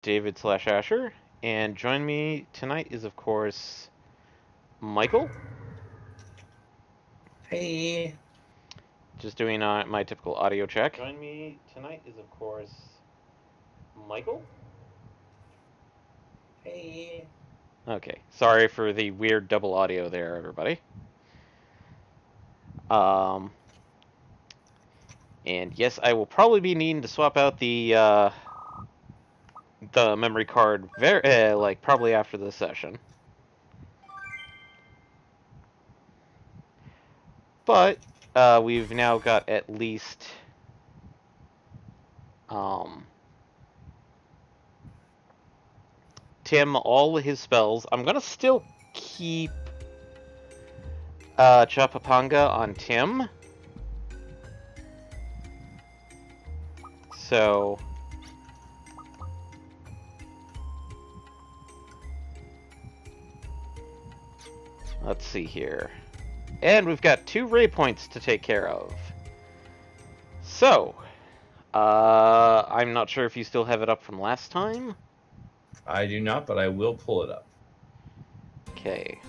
David/Asher, and join me tonight is, of course, Michael. Hey. Just doing my typical audio check. Join me tonight is, of course, Michael. Hey. Okay, sorry for the weird double audio there, everybody. Um, and yes, I will probably be needing to swap out the memory card like probably after this session. But we've now got at least Tim all his spells. I'm gonna still keep Chapapanga on Tim. So let's see here. And we've got 2 ray points to take care of. So, I'm not sure if you still have it up from last time. I do not, but I will pull it up. Okay.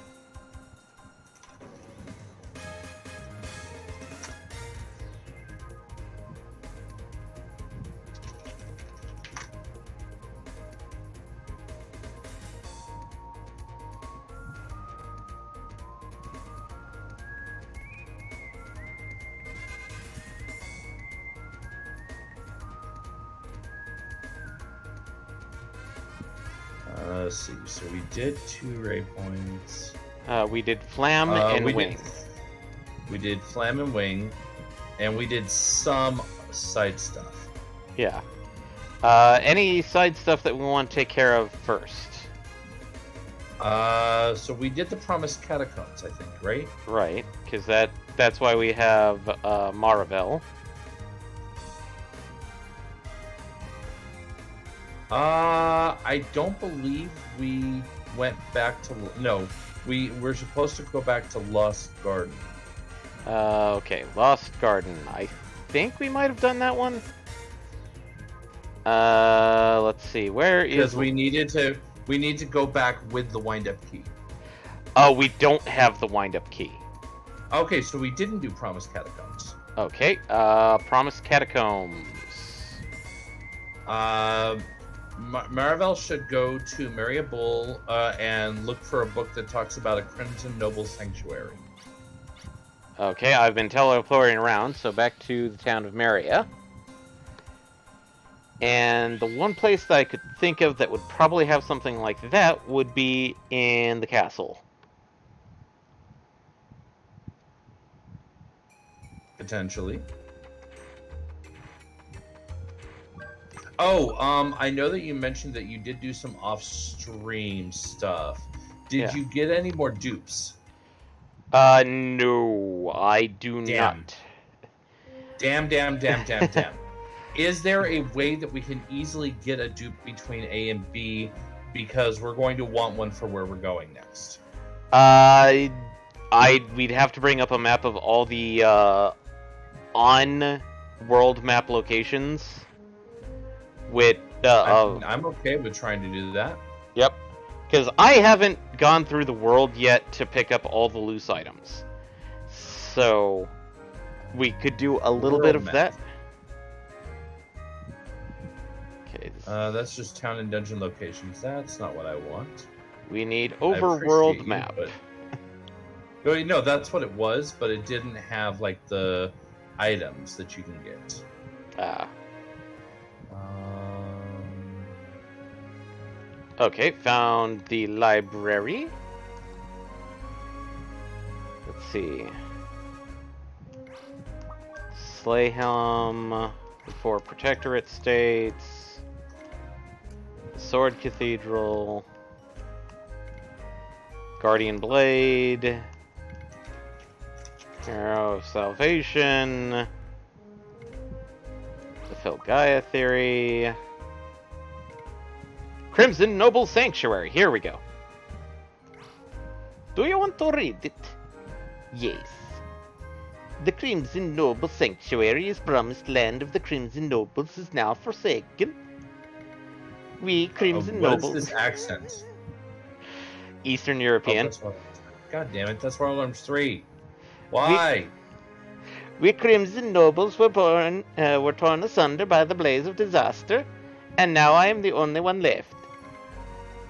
Let's see. So we did 2 ray points. We did Flam and Wing. We did Flam and Wing, and we did some side stuff. Yeah. Any side stuff that we want to take care of first? So we did the Promised Catacombs, I think, right? Right, because that's why we have Maravel. I don't believe we went back to... No, we're supposed to go back to Lost Garden. Okay, Lost Garden. I think we might have done that one. Let's see. Where is... Because we need to go back with the wind-up key. Oh, we don't have the wind-up key. Okay, so we didn't do Promised Catacombs. Okay, Promised Catacombs. Maravel should go to Maria Bull and look for a book that talks about a Crimson Noble Sanctuary. Okay, I've been teleporting around, so back to the town of Maria. And the one place that I could think of that would probably have something like that would be in the castle. Potentially. Oh, I know that you mentioned that you did do some off-stream stuff. Did you get any more dupes? No, I do not. Damn. Is there a way that we can easily get a dupe between A and B? Because we're going to want one for where we're going next. We'd have to bring up a map of all the on-world map locations. With I'm okay with trying to do that. Yep, because I haven't gone through the world yet to pick up all the loose items, so we could do a little bit of that. Okay. That's just town and dungeon locations. That's not what I want. We need overworld map. But... No, that's what it was, but it didn't have like the items that you can get. Okay, found the library. Let's see. Slayhelm, the 4 Protectorate States, Sword Cathedral, Guardian Blade, Arrow of Salvation, the Filgaia Theory, Crimson Noble Sanctuary. Here we go. Do you want to read it? Yes. The Crimson Noble Sanctuary is promised land of the Crimson Nobles is now forsaken. We Crimson What is Nobles. this accent? Eastern Oh, European. God damn it, that's Royal Arms 3. Why? We Crimson Nobles were torn asunder by the blaze of disaster, and now I am the only one left.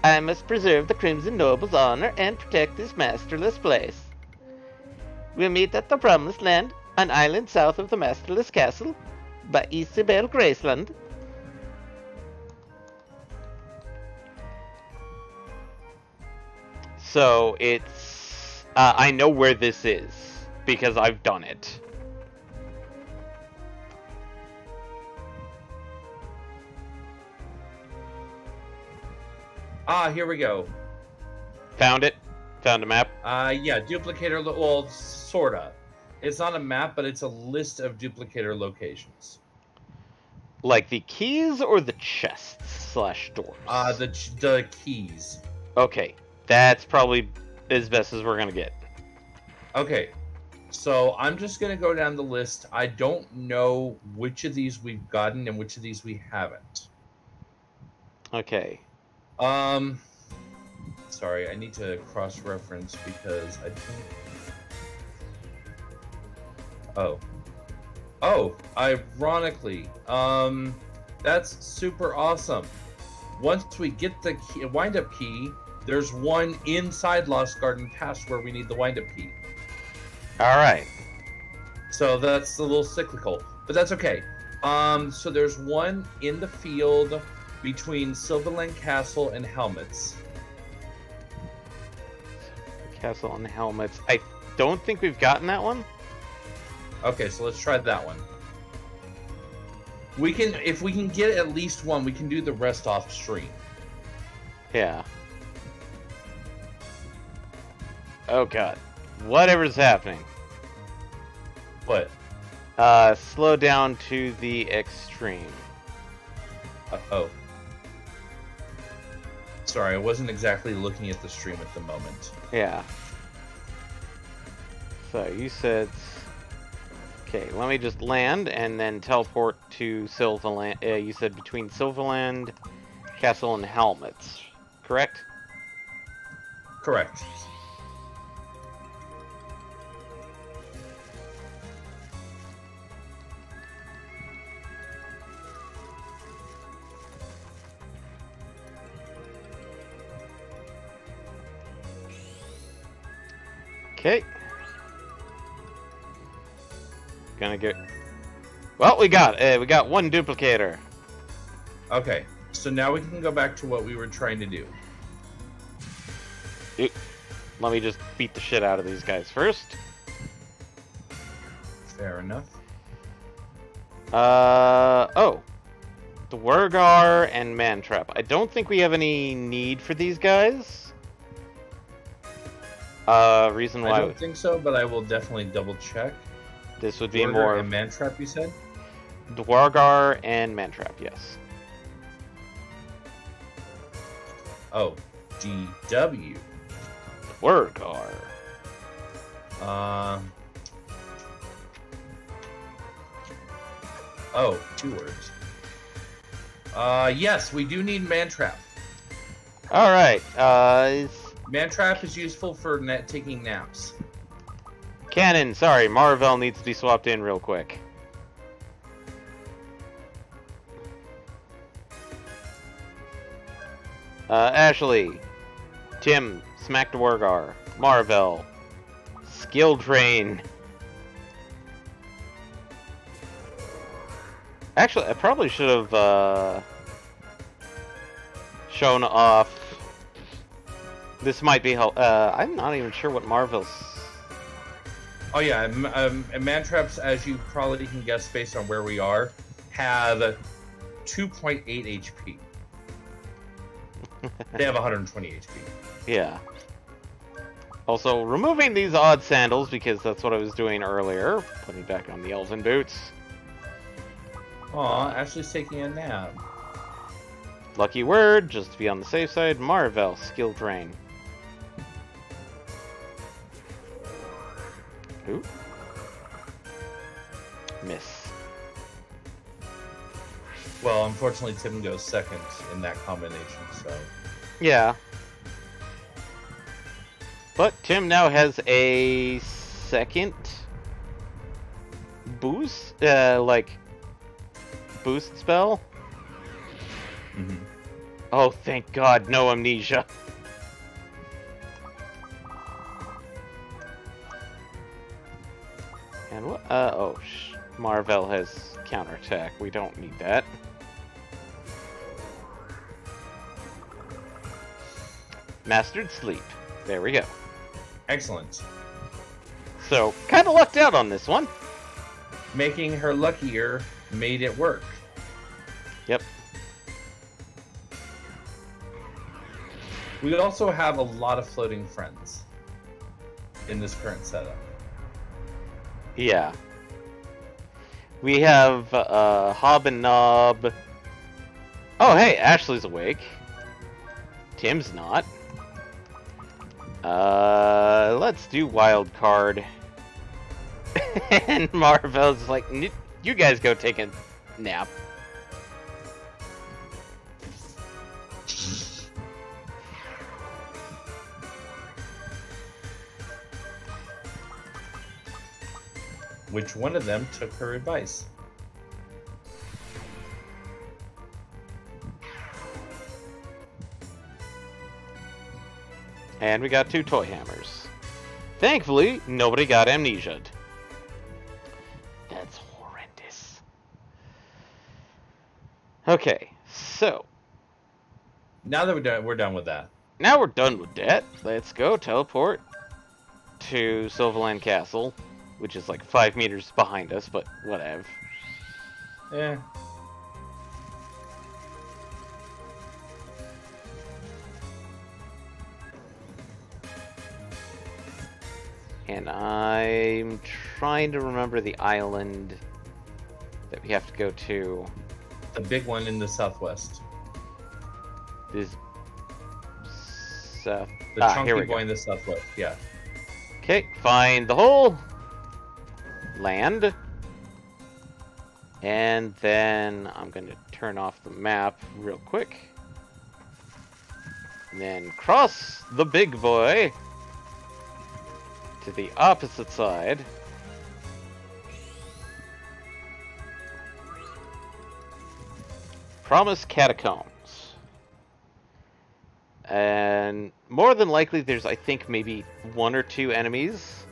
I must preserve the Crimson Noble's honor and protect this masterless place. We'll meet at the Promised Land, an island south of the masterless castle, by Isabel Graceland. So it's... I know where this is, because I've done it. Ah, here we go. Found it. Found a map. Yeah, duplicator, well, sorta. It's not a map, but it's a list of duplicator locations. Like the keys or the chests / doors? The keys. Okay, that's probably as best as we're gonna get. Okay, so I'm just gonna go down the list. I don't know which of these we've gotten and which of these we haven't. Okay. Sorry, I need to cross-reference because I think... Oh, ironically, that's super awesome. Once we get the wind-up key, there's one inside Lost Garden Pass where we need the wind-up key. Alright. So that's a little cyclical, but that's okay. So there's one in the field between Silverland Castle and Helmets. Castle and Helmets. I don't think we've gotten that one. Okay, so let's try that one. We can, if we can get at least one, we can do the rest off stream. Yeah. Oh god. Whatever's happening. What? Slow down to the extreme. Oh. Sorry, I wasn't exactly looking at the stream at the moment. Yeah. So you said... Okay, let me just land and then teleport to Silverland. You said between Silverland, Castle, and Helmets, correct? Correct. Okay. Gonna get... Well, we got one duplicator. Okay, so now we can go back to what we were trying to do. Let me just beat the shit out of these guys first. Fair enough. Oh. Dwargar and Mantrap. I don't think we have any need for these guys. Reason why... I don't think so, but I will definitely double check. This would be Dwargar more... and Mantrap, you said? Dwargar and Mantrap, yes. Oh, DW. Dwargar. Oh, 2 words. Yes, we do need Mantrap. Alright, Mantrap is useful for taking naps. Cannon, sorry, Marvel needs to be swapped in real quick. Ashley, Tim, Smack Dwargar, Marvel, Skill Train. Actually, I probably should have shown off. This might be help. I'm not even sure what Marvel's. Oh yeah, Mantraps, as you probably can guess based on where we are, have 2.8 HP. They have 120 HP. Yeah. Also, removing these odd sandals, because that's what I was doing earlier. Putting back on the elven boots. Aw, Ashley's taking a nap. Lucky word, just to be on the safe side, Marvel, Skill Drain. Ooh. Miss. Well, unfortunately, Tim goes second in that combination, so... Yeah. But Tim now has a second boost, boost spell. Mm-hmm. Oh, thank God, no amnesia. And what? Marvel has counterattack. We don't need that. Mastered sleep. There we go. Excellent. So, kind of lucked out on this one. Making her luckier made it work. Yep. We also have a lot of floating friends in this current setup. Yeah. We have Hob and Knob. Oh, hey, Ashley's awake. Tim's not. Let's do wild card. And Marvel's like, you guys go take a nap. Which one of them took her advice? And we got 2 toy hammers. Thankfully, nobody got amnesia'd. That's horrendous. Okay, so Now that we're done with that. now we're done with that. Let's go teleport to Silverland Castle, which is like 5 meters behind us, but whatever. Yeah. And I'm trying to remember the island that we have to go to. The big one in the southwest. Is The here chunky we boy go. in the southwest, yeah. Okay, find the hole. Land. And then I'm going to turn off the map real quick. And then cross the big boy to the opposite side. Promise Catacombs. And more than likely there's, I think, maybe 1 or 2 enemies.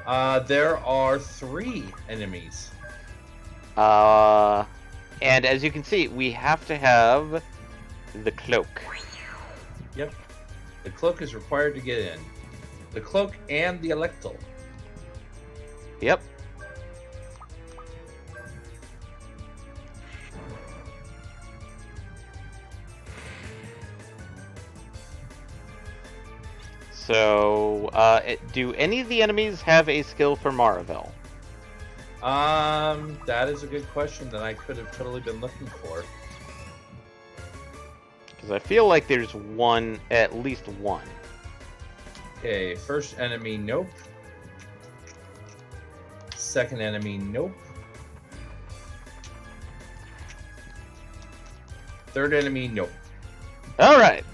There are 3 enemies. And as you can see, we have to have the cloak. Yep. The cloak is required to get in. The cloak and the electal. Yep. So, do any of the enemies have a skill for Maravel? That is a good question that I could have totally been looking for. Because I feel like there's one, at least one. Okay, first enemy, nope. Second enemy, nope. Third enemy, nope. Alright.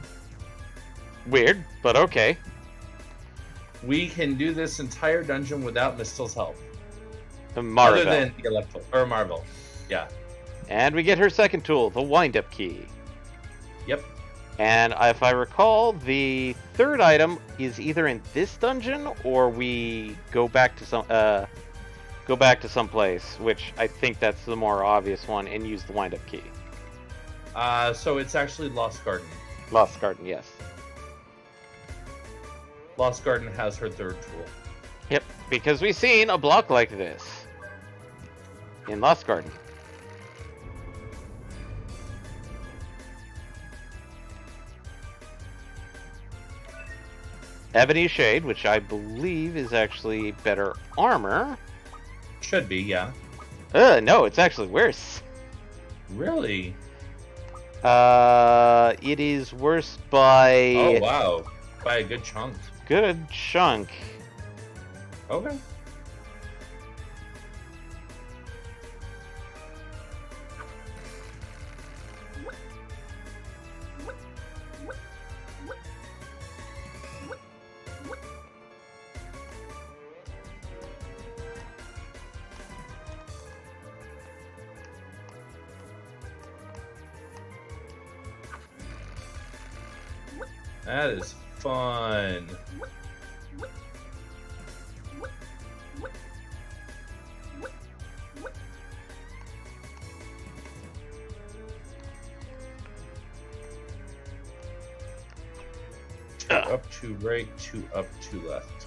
Weird, but okay. We can do this entire dungeon without Mistel's help. Maravel. Other than the electal, or Marvel. Yeah. And we get her second tool, the wind-up key. Yep. And if I recall, the third item is either in this dungeon or we go back to some place, which I think that's the more obvious one, and use the wind-up key. So it's actually Lost Garden. Lost Garden, yes. Lost Garden has her third tool. Yep, because we've seen a block like this in Lost Garden. Ebony Shade, which I believe is actually better armor. Should be, yeah. No, it's actually worse. Really? It is worse by... Oh, wow. By a good chunk. Good chunk. Okay. That is fun. Two up, two right, two up, two left.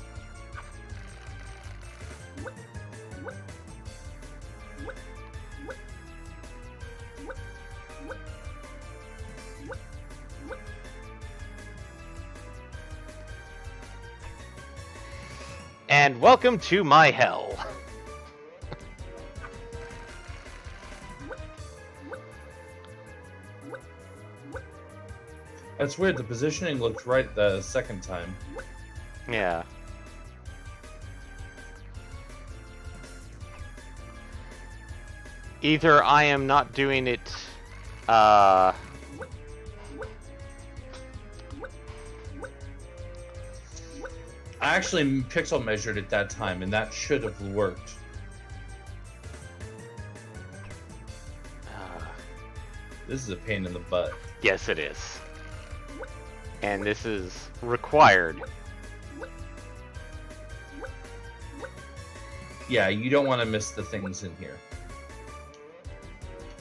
And welcome to my hell. That's weird. The positioning looked right the second time. Yeah. Either I am not doing it, I actually pixel measured it that time, and that should have worked. This is a pain in the butt. Yes, it is. And this is required. Yeah, you don't want to miss the things in here.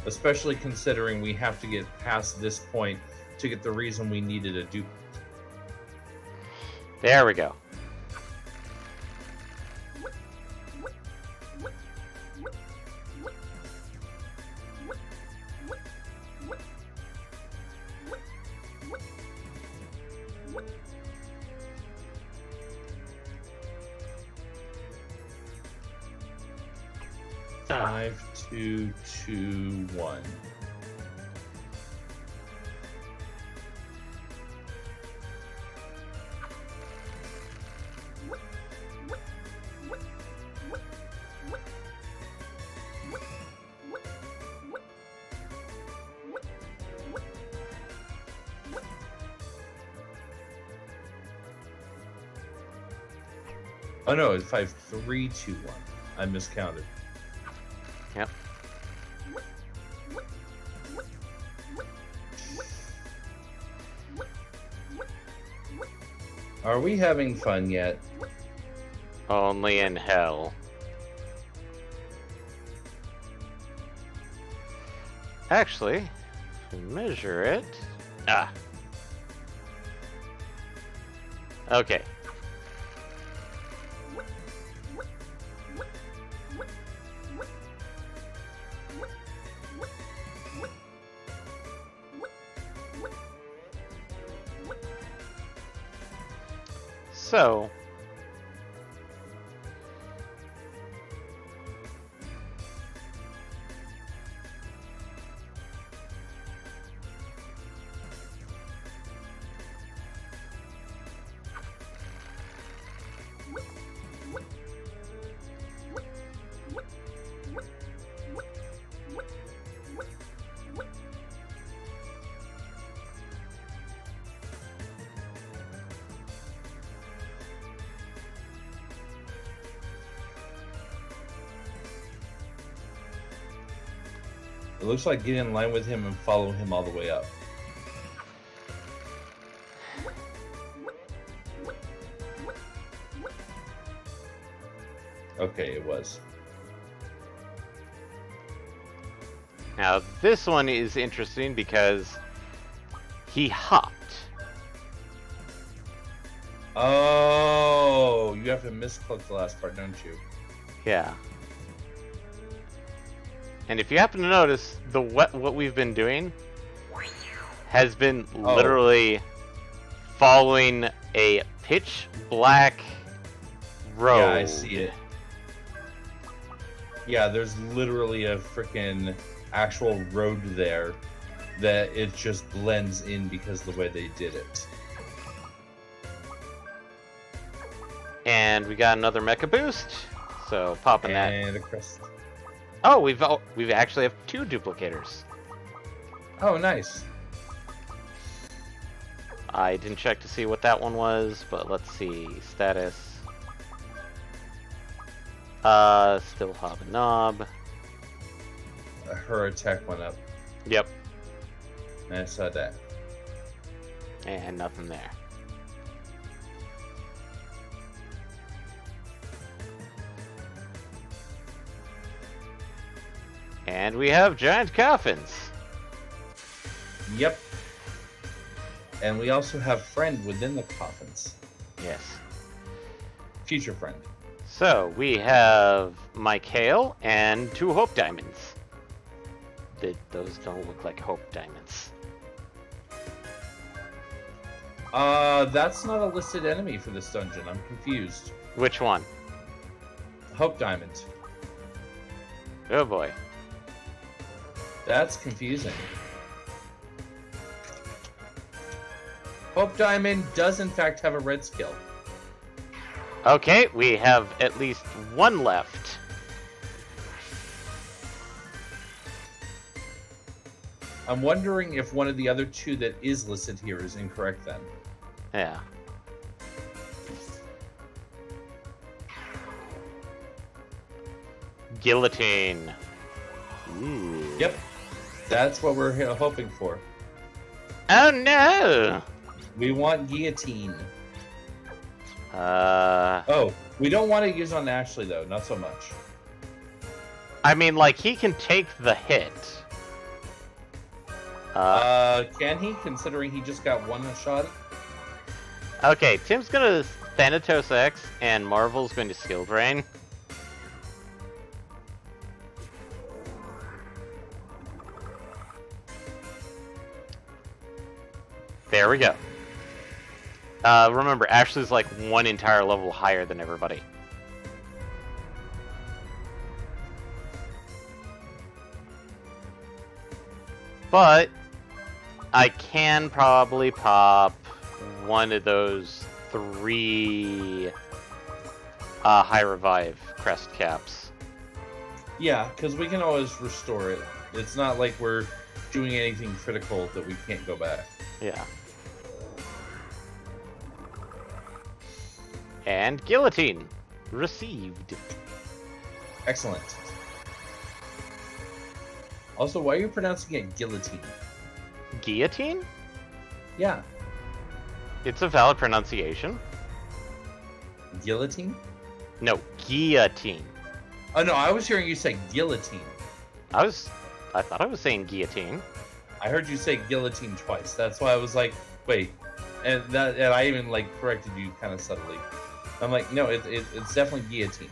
Especially considering we have to get past this point to get the reason we needed a dupe. There we go. Five, two, two, one. Oh no, it's 5, 3, 2, 1. I miscounted. Yep. Are we having fun yet? Only in hell. Actually, if we measure it... Ah. Okay. So... It looks like get in line with him and follow him all the way up. Okay, it was. Now, this one is interesting because he hopped. Oh, you have to misclick the last part, don't you? Yeah. And if you happen to notice, what we've been doing has been literally following a pitch black road. Yeah, I see it. Yeah, there's literally a freaking actual road there that it just blends in because of the way they did it. And we got another mecha boost, so popping that. And a crest. Oh, we've actually have 2 duplicators. Oh, nice. I didn't check to see what that one was, but let's see. Status. Still Hob and Knob. Her attack went up. Yep. I saw that. And nothing there. And we have giant coffins. Yep. And we also have friend within the coffins. Yes. Future friend. So we have Mike Hale and 2 Hope Diamonds. Those don't look like Hope Diamonds. That's not a listed enemy for this dungeon. I'm confused. Which one? Hope Diamond. Oh boy. That's confusing. Hope Diamond does in fact have a red skill. Okay, we have at least 1 left. I'm wondering if one of the other 2 that is listed here is incorrect then. Yeah. Guillotine. Ooh. Yep. That's what we're hoping for. Oh no! We want guillotine. Uh, Oh, we don't want to use on Ashley though, not so much. I mean, like, he can take the hit. Can he, considering he just got 1 shot? Okay, Tim's gonna Thanatos X, and Marvel's going to Skill Drain. There we go. Remember, Ashley's like 1 entire level higher than everybody. But I can probably pop one of those 3 high revive crest caps. Yeah, because we can always restore it. It's not like we're doing anything critical that we can't go back. Yeah. And guillotine received. Excellent. Also, why are you pronouncing it guillotine? Guillotine? Yeah. It's a valid pronunciation. Guillotine? No, guillotine. Oh no, I was hearing you say guillotine. I thought I was saying guillotine. I heard you say guillotine twice. That's why I was like, wait. And I even like corrected you kind of subtly. I'm like, no, it's definitely guillotine.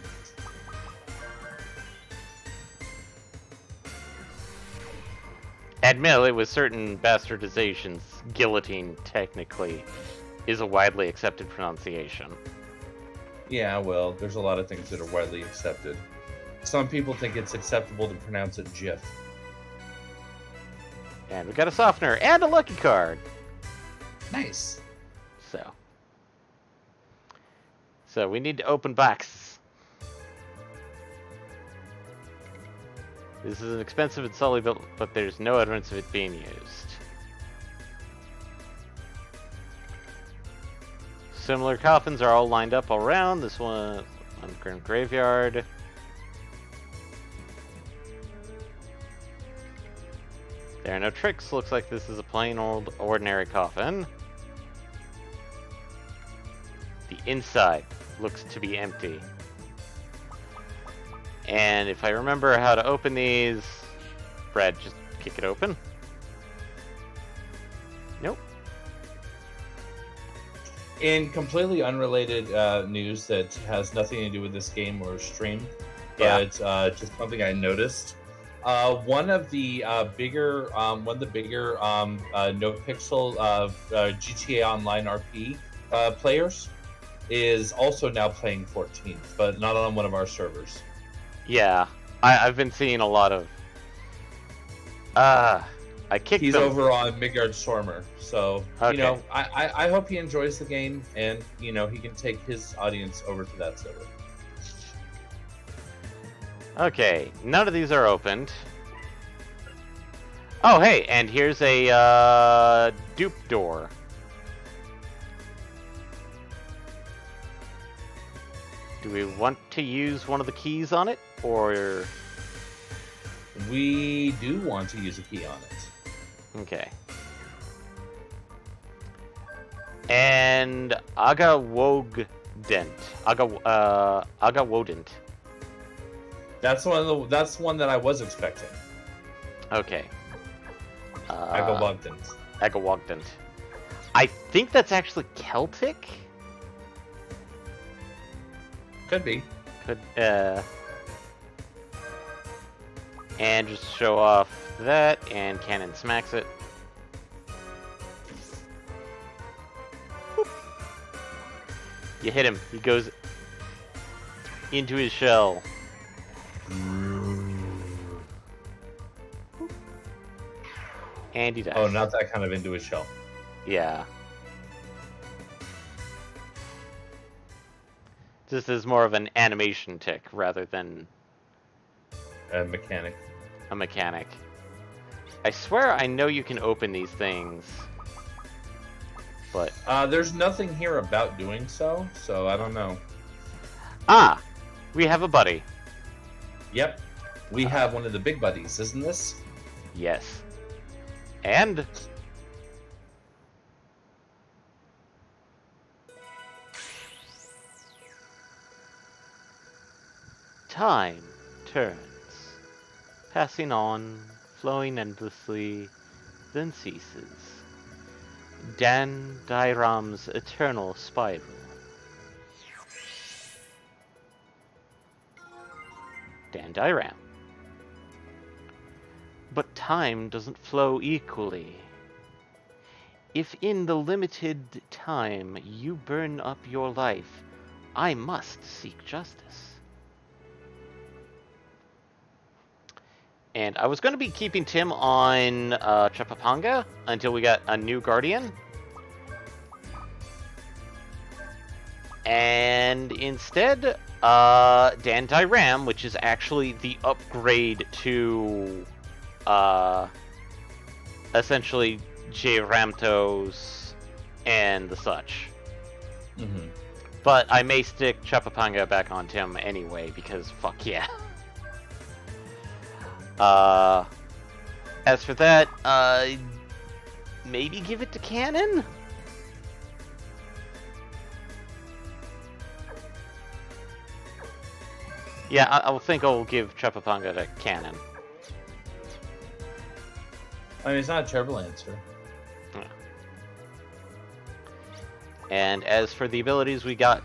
Admittedly, with certain bastardizations, guillotine technically is a widely accepted pronunciation. Yeah, well, there's a lot of things that are widely accepted. Some people think it's acceptable to pronounce it GIF. And we got a softener and a lucky card. Nice. So we need to open box. This is an expensive and solidly built, but there's no evidence of it being used. Similar coffins are all lined up all around. This one, underground graveyard. There are no tricks. Looks like this is a plain old ordinary coffin. The inside looks to be empty. And if I remember how to open these, Brad, just kick it open. Nope. In completely unrelated news that has nothing to do with this game or stream, Yeah. but just something I noticed. One of the bigger no pixel GTA Online RP players is also now playing 14th, but not on one of our servers. Yeah, I've been seeing a lot of. I kicked He's them. over on Midgard Stormer, so Okay. you know, I hope he enjoys the game, and you know, he can take his audience over to that server. Okay, none of these are opened. Oh, hey, and here's a dupe door. Do we want to use one of the keys on it, or... We do want to use a key on it. Okay. And Aga Wodent. Aga Wodent. That's one that I was expecting. Okay. Agawagdant. Agawagdant. I think that's actually Celtic. Could be. Could and just show off that, and cannon smacks it. Boop. You hit him. He goes into his shell. And he dies. Oh, not that kind of into his shell. Yeah. This is more of an animation tick rather than A mechanic. a mechanic. I swear I know you can open these things, but... There's nothing here about doing so I don't know. Ah! We have a buddy. Yep. We have one of the big buddies, isn't this? Yes. And... time turns, passing on, flowing endlessly, then ceases. Dan Dairam's eternal spiral. Dan Dairam. But time doesn't flow equally. If in the limited time you burn up your life, I must seek justice. And I was going to be keeping Tim on Chapapanga until we got a new Guardian. And instead, Dan Dairam, which is actually the upgrade to essentially J. Ramtos and the such. Mm-hmm. But I may stick Chapapanga back on Tim anyway, because fuck yeah. As for that, maybe give it to Cannon? Yeah, I think I'll give Chapapanga to Cannon. I mean, it's not a terrible answer. And as for the abilities we get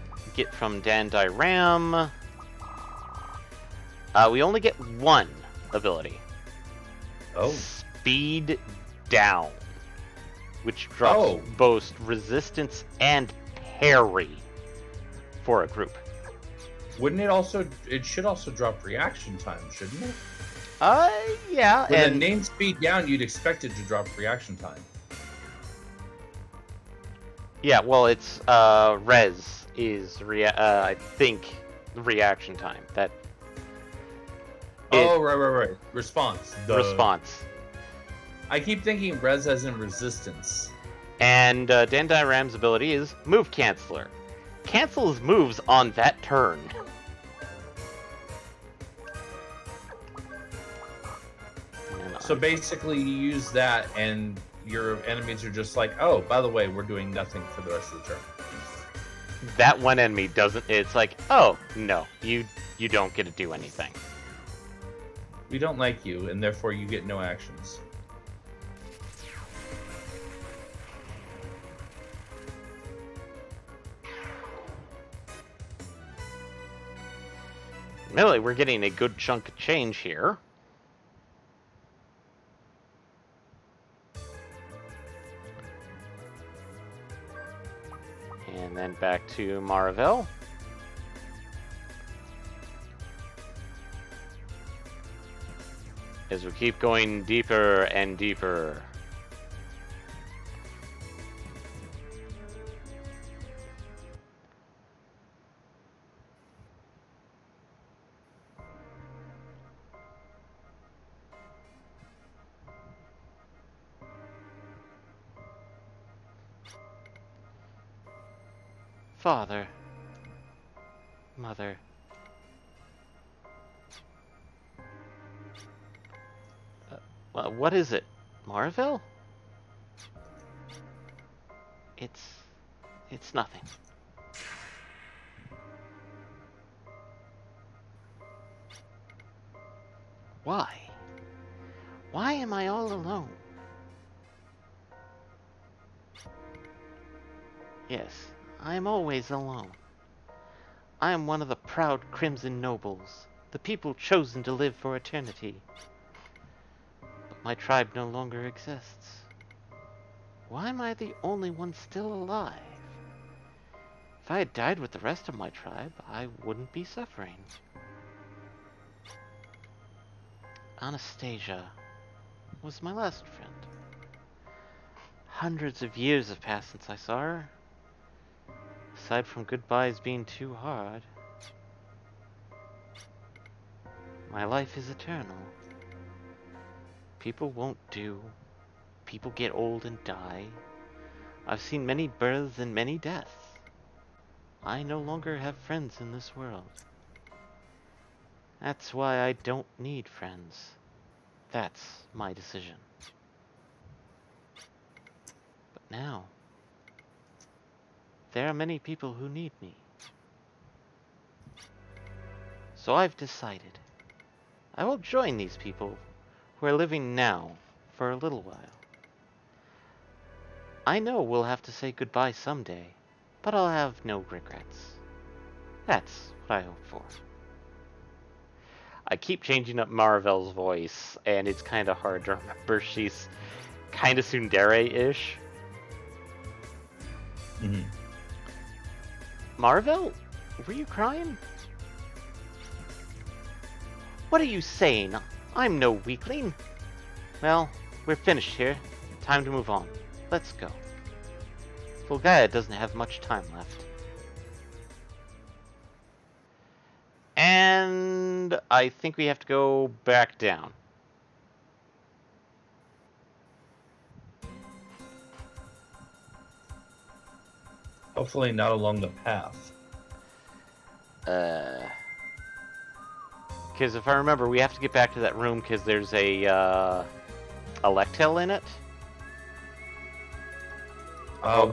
from Dan Dairam, we only get one ability. Oh. Speed down, which drops both resistance and parry for a group. Wouldn't it also? It should also drop reaction time, shouldn't it? Yeah. With a name speed down, you'd expect it to drop reaction time. Yeah, well, it's res is I think reaction time. That. Oh, right. Response. Response. I keep thinking res as in resistance. And Dan Dairam's ability is Move Canceller. Cancels moves on that turn. So basically, you use that, and your enemies are just like, oh, by the way, we're doing nothing for the rest of the turn. That one enemy doesn't. It's like, oh no, you don't get to do anything. We don't like you, and therefore you get no actions. Really, we're getting a good chunk of change here. And then back to Maravel. As we keep going deeper and deeper. Father. Mother. What is it? Marvel? It's nothing. Why? Why am I all alone? Yes, I am always alone. I am one of the proud Crimson Nobles, the people chosen to live for eternity. But my tribe no longer exists. Why am I the only one still alive? If I had died with the rest of my tribe, I wouldn't be suffering. Anastasia was my last friend. Hundreds of years have passed since I saw her. Aside from goodbyes being too hard, my life is eternal. People won't do. People get old and die. I've seen many births and many deaths. I no longer have friends in this world. That's why I don't need friends. That's my decision. But now, there are many people who need me. So I've decided. I will join these people who are living now for a little while. I know we'll have to say goodbye someday, but I'll have no regrets. That's what I hope for. I keep changing up Marvel's voice, and it's kind of hard to remember. She's kind of tsundere-ish. Mm-hmm. Marvel? Were you crying? What are you saying? I'm no weakling. Well, we're finished here. Time to move on. Let's go. Fulgaia doesn't have much time left. And I think we have to go back down. Hopefully not along the path. Because if I remember, we have to get back to that room because there's a Electel in it.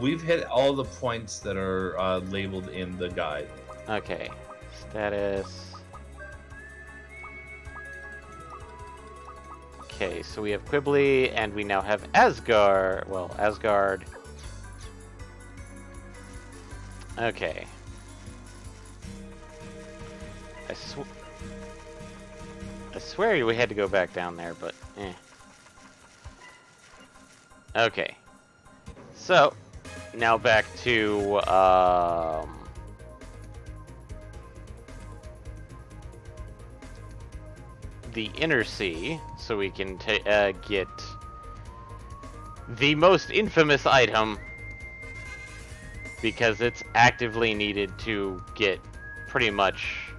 We've hit all the points that are labeled in the guide. Okay. Status. Okay, so we have Quibbly, and we now have Asgard. Well, Asgard. Okay. I swear we had to go back down there, but eh. Okay. So, now back to, the Inner Sea, so we can get the most infamous item, because it's actively needed to get pretty much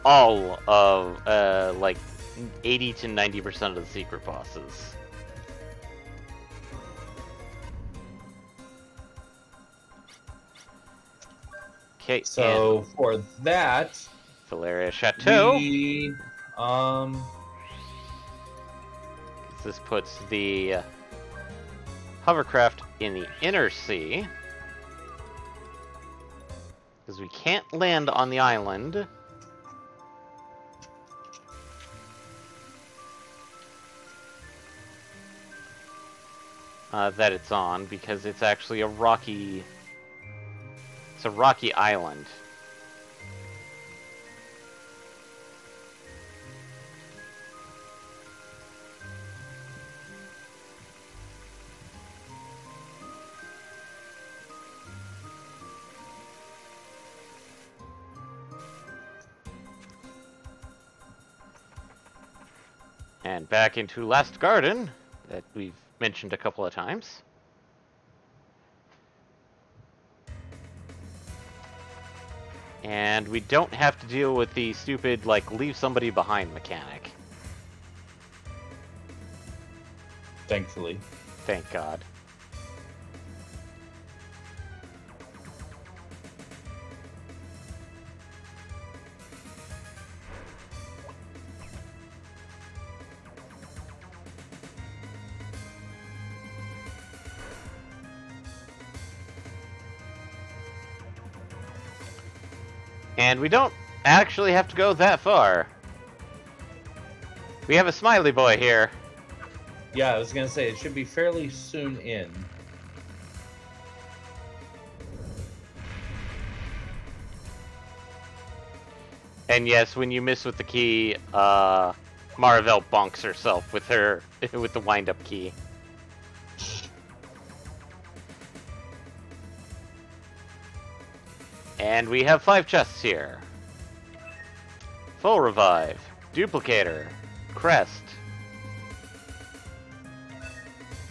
all of, like, 80 to 90% of the secret bosses. Okay, so for that, Valeria Chateau. This puts the hovercraft in the Inner Sea, because we can't land on the island. That it's on, because it's actually a rocky... It's a rocky island. And back into Last Garden, that we've mentioned a couple of times. And we don't have to deal with the stupid, like, leave somebody behind mechanic. Thankfully. Thank God. And we don't actually have to go that far. We have a smiley boy here. Yeah, I was gonna say it should be fairly soon in. And yes, when you miss with the key, Maravel bonks herself with her with the wind-up key. And we have 5 chests here. Full revive, duplicator, crest,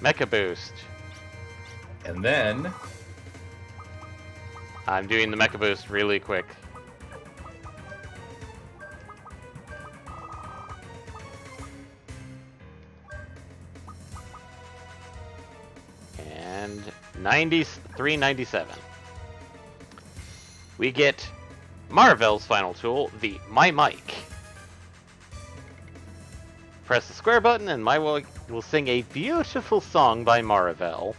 mecha boost. And then I'm doing the mecha boost really quick. And 397. We get Marvel's final tool, the My Mic. Press the square button and my mic will sing a beautiful song by Maravel.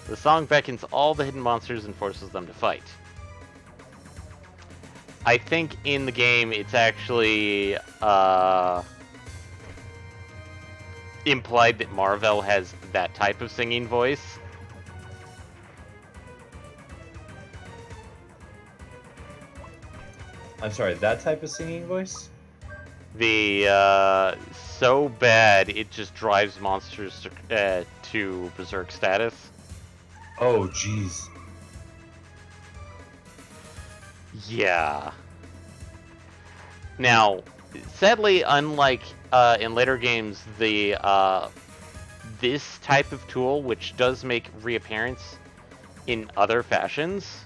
The song beckons all the hidden monsters and forces them to fight. I think in the game it's actually implied that Maravel has that type of singing voice. I'm sorry, that type of singing voice? The so bad it just drives monsters to berserk status. Oh, jeez. Yeah. Now, sadly, unlike in later games, the this type of tool, which does make reappearance in other fashions,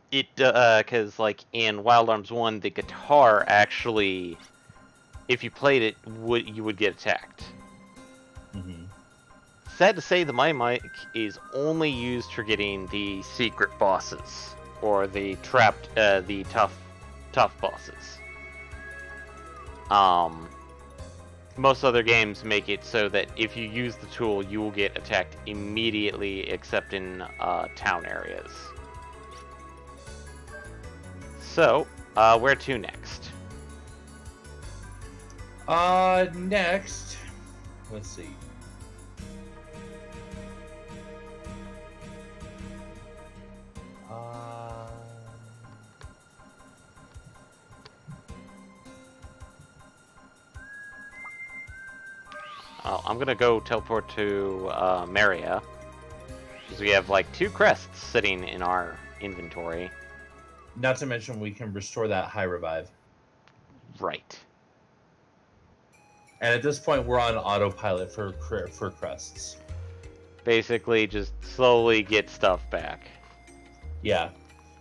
because like in Wild Arms 1, the guitar actually, if you played it, you would get attacked. Mm-hmm. Sad to say, the My Mic is only used for getting the secret bosses or the tough bosses. Most other games make it so that if you use the tool, you will get attacked immediately, except in town areas. So, where to next? Next, let's see. I'm gonna go teleport to Maria, because we have like 2 crests sitting in our inventory. Not to mention we can restore that high revive. Right. And at this point, we're on autopilot for crests. Basically, just slowly get stuff back. Yeah.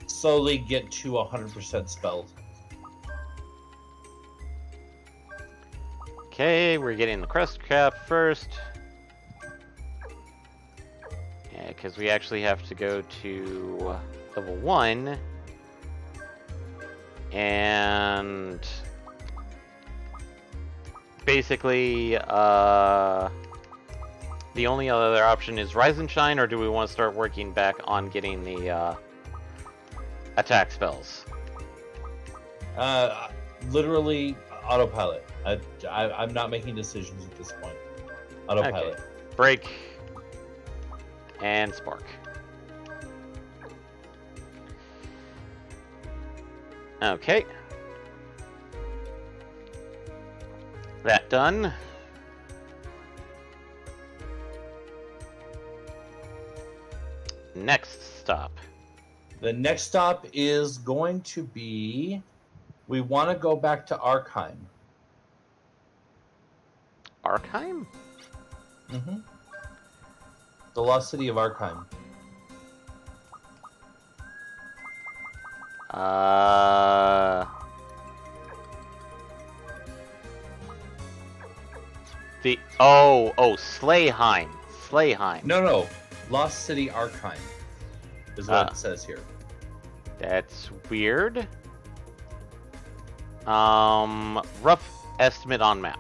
Slowly get to 100% spelled. Okay, we're getting the crest cap first. Yeah, because we actually have to go to level 1. And basically, the only other option is Rise and Shine, or do we want to start working back on getting the attack spells? Literally autopilot. I'm not making decisions at this point. Autopilot. Okay. Break and Spark. Okay. That done. Next stop. The next stop is going to be... We want to go back to Arkheim. Arkheim? Mm-hmm. The lost city of Arkheim. Slayheim. Slayheim. No. Lost City Arkheim is what it says here. That's weird. Rough estimate on map.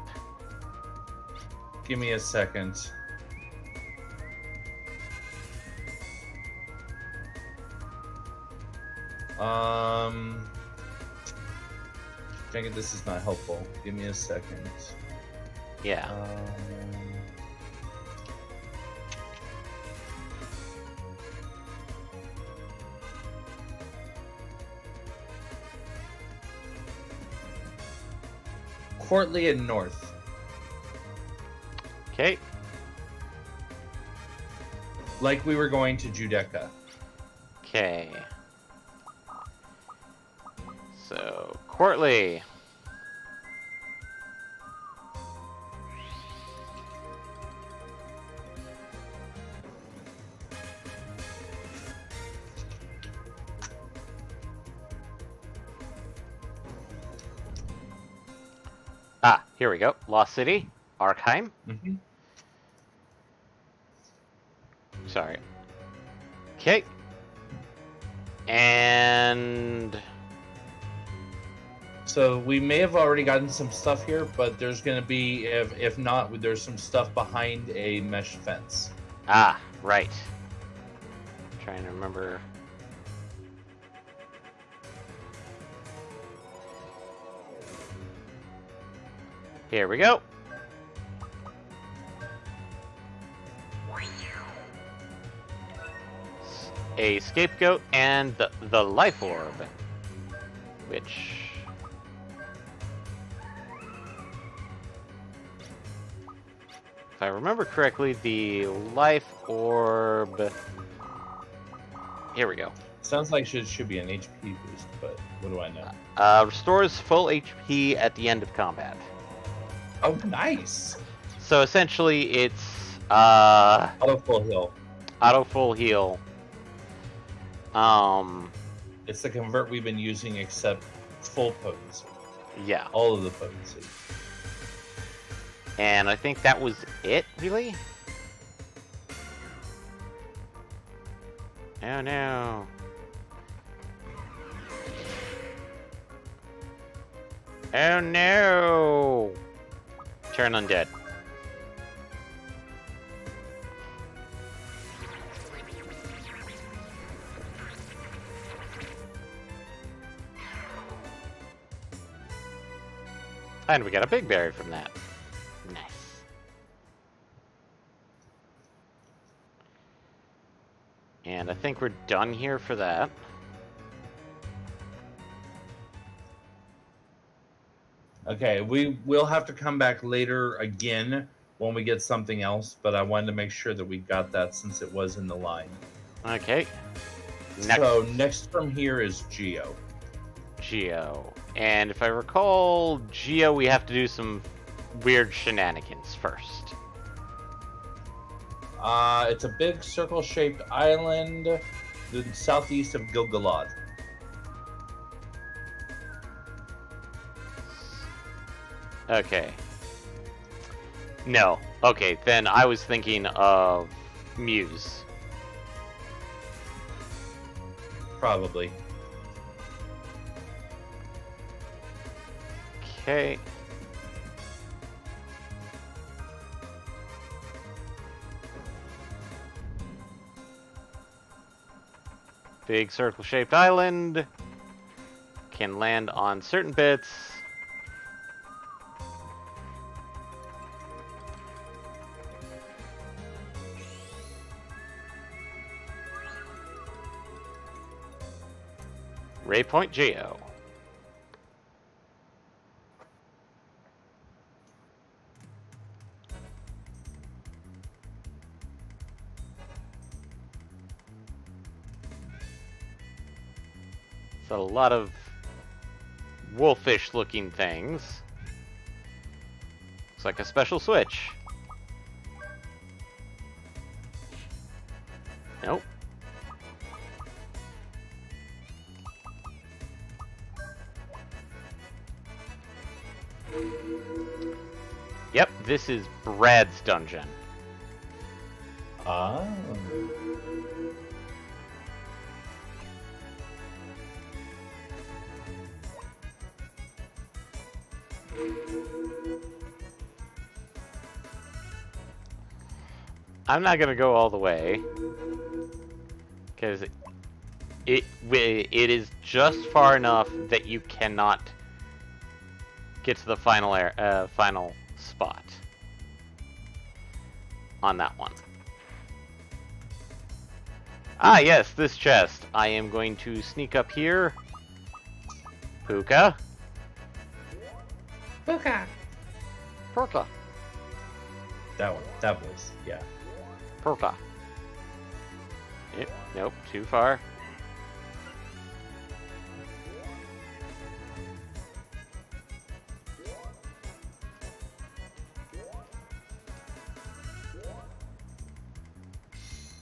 Give me a second. Dang it, this is not helpful. Give me a second. Yeah. Courtly and North. Okay. Like we were going to Judeca. Okay. So, Courtly. Ah, here we go. Lost City, Arkheim. Mm-hmm. Sorry. Okay. And So we may have already gotten some stuff here, but there's going to be, if not, there's some stuff behind a mesh fence. ah, right. Trying to remember. Here we go. A scapegoat and the life orb, which if I remember correctly, the life orb. Here we go. Sounds like it should be an HP boost, but what do I know? Restores full HP at the end of combat. Oh, nice! So essentially, it's Auto full heal. auto full heal. It's the convert we've been using, except full potency. Yeah, All of the potency. and I think that was it, really. Oh no. Oh no! Turn undead. And we got a big berry from that. Nice. And I think we're done here for that. Okay, we will have to come back later again when we get something else, but I wanted to make sure that we got that since it was in the line. Okay. Next. So next from here is Geo. Geo. And if I recall, Geo, we have to do some weird shenanigans first. It's a big circle-shaped island the southeast of Gilgalad. Okay. No. Okay, then I was thinking of Muse. Probably. Okay. Big circle-shaped island. Can land on certain bits. Ray Point Geo. It's a lot of wolfish looking things. Looks like a special switch. Nope. Yep, this is Brad's dungeon. Ah. I'm not gonna go all the way, because It is just far enough that you cannot get to the final spot on that one. Ah, yes, this chest. I am going to sneak up here. Puka. Puka. Puka. That one. That voice. Yeah. Puka. Nope, too far.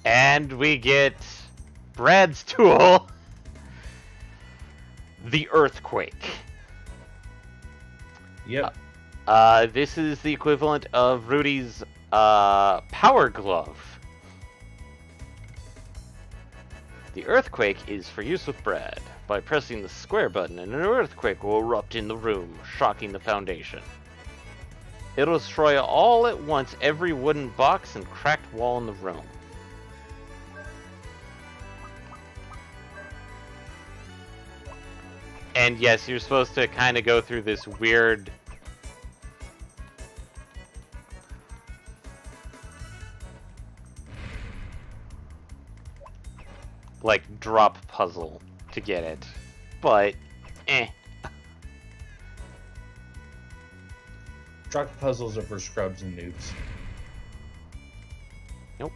And we get Brad's tool, the Earthquake. Yep. This is the equivalent of Rudy's Power Glove. The Earthquake is for use with Brad. By pressing the square button, an earthquake will erupt in the room, shocking the foundation. It'll destroy all at once every wooden box and cracked wall in the room. And yes, you're supposed to kind of go through this weird... like, drop puzzle to get it. But, eh. Drop puzzles are for scrubs and noobs. Nope.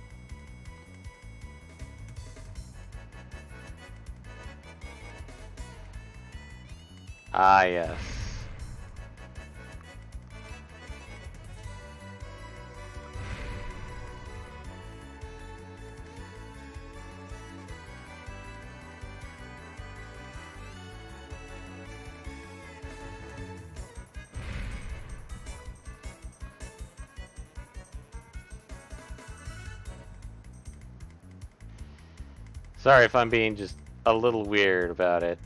Ah, yes. Sorry if I'm being just a little weird about it.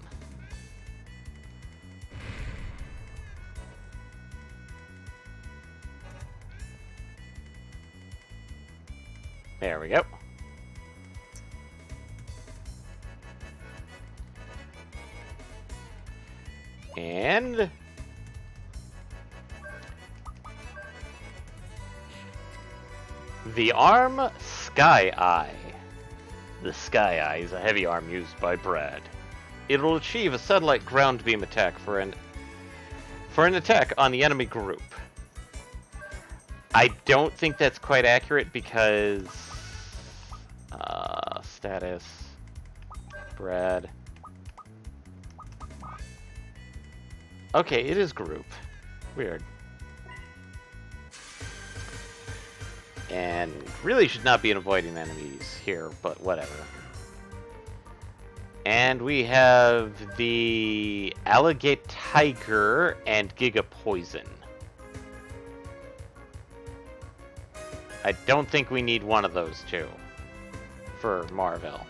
There we go. And... the arm Sky Eye. The Sky Eye is a heavy arm used by Brad. It will achieve a satellite ground beam attack for an attack on the enemy group. I don't think that's quite accurate because status Brad. Okay, it is group. Weird. And really should not be avoiding enemies here, but whatever. And we have the Alligator Tiger and Giga Poison. I don't think we need one of those two for Marvel.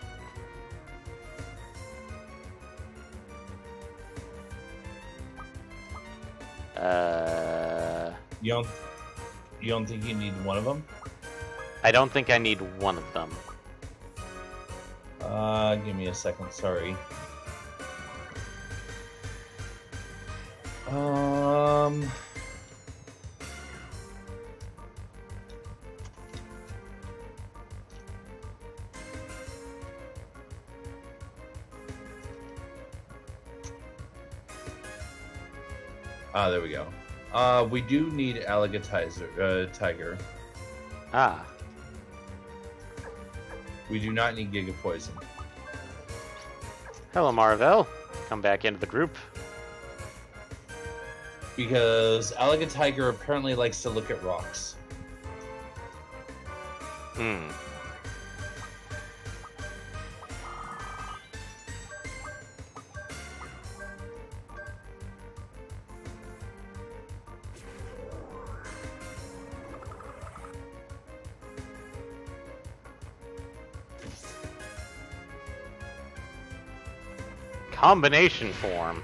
You don't think you need one of them? I don't think I need one of them. Give me a second, sorry. There we go. We do need Alligator Tiger. Ah. We do not need Giga Poison. Hello, Marvel. Come back into the group. Because Alligator Tiger apparently likes to look at rocks. Hmm. Combination form.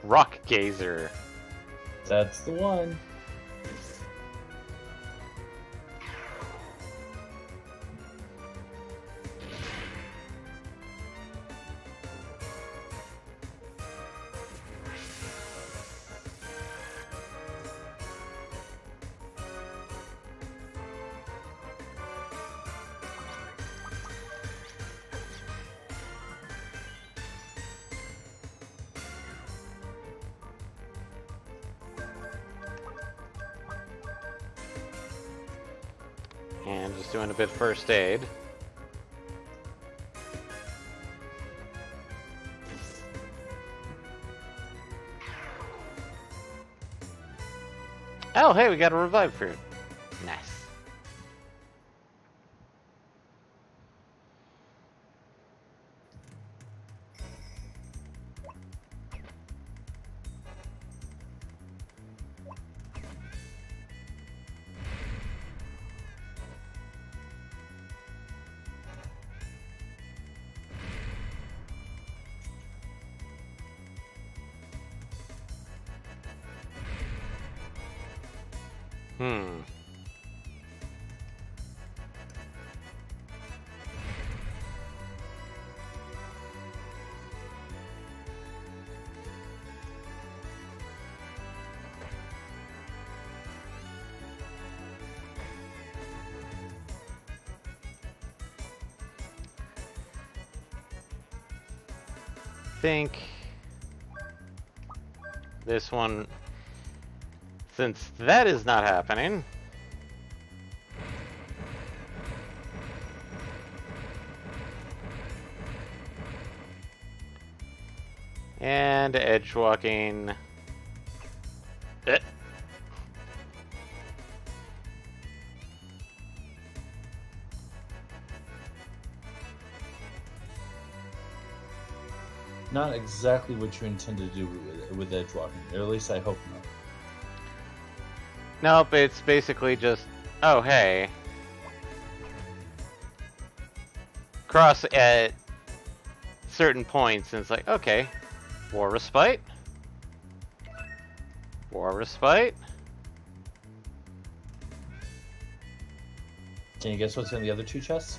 Rock Gazer. That's the one. And just doing a bit first aid. Oh, hey, we got a revive fruit. Nice. Think this one, since that is not happening, and edge walking. Not exactly what you intend to do with edge walking, or at least I hope not. Nope, it's basically just, oh hey, cross at certain points, and it's like, okay, War Respite, War Respite. Can you guess what's in the other two chests?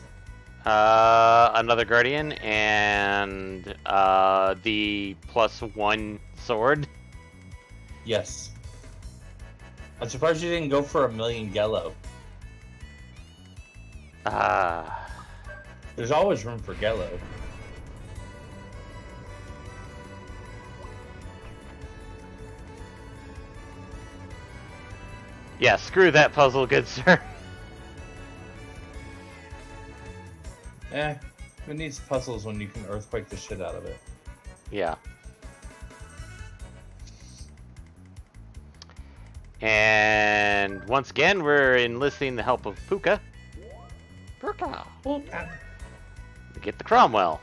Another Guardian and the +1 sword. Yes. I'm surprised you didn't go for 1,000,000 Gello. There's always room for Gello. Yeah, screw that puzzle, good sir. It needs puzzles when you can earthquake the shit out of it. Yeah. And once again, we're enlisting the help of Puka. Puka. To get the Cromwell,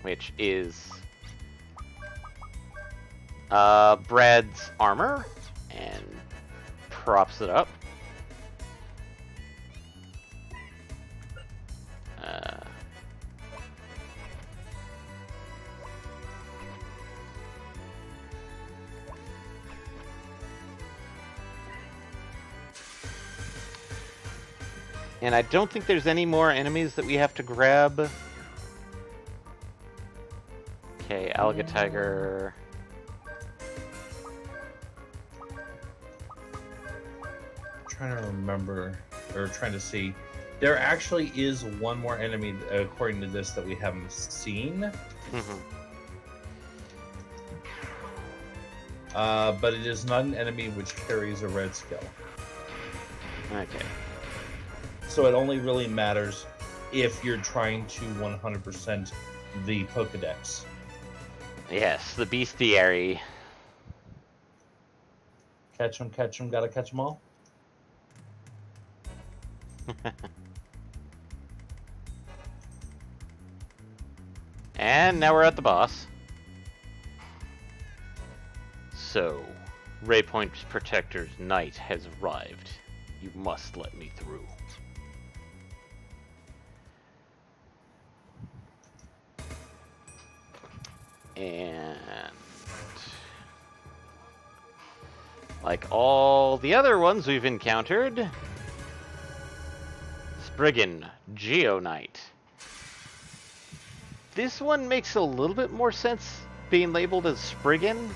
which is Brad's armor, and props it up. And I don't think there's any more enemies that we have to grab. Okay, Alga Tiger. Trying to remember, or trying to see. There actually is one more enemy, according to this, that we haven't seen. But it is not an enemy which carries a red skill. Okay. So it only really matters if you're trying to 100% the Pokedex. Yes, the bestiary. Catch 'em, gotta catch 'em all. And now we're at the boss. So, Raypoint Protector's Knight has arrived. You must let me through. And Like all the other ones we've encountered. Spriggan, Geonite. This one makes a little bit more sense being labeled as Spriggan.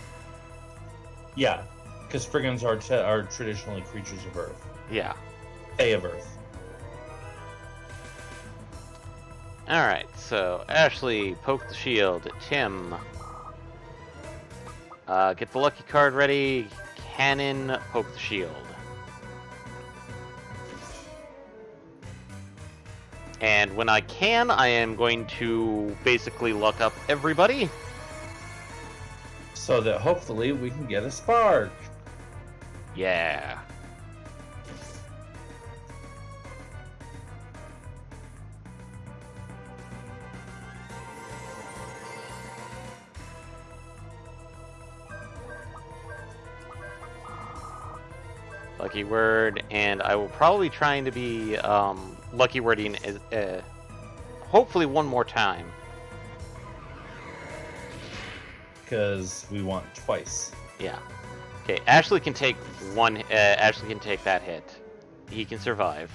Yeah, because Spriggans are traditionally creatures of Earth. Yeah. Fae of Earth. Alright, so Ashley, poke the shield. Tim, get the lucky card ready. Cannon, poke the shield. And when I can, I am going to basically luck up everybody. So that hopefully we can get a spark. Yeah. Lucky word, and I will probably trying to be lucky wording hopefully one more time. Because we want twice. Yeah. Okay, Ashley can take one. Ashley can take that hit. He can survive.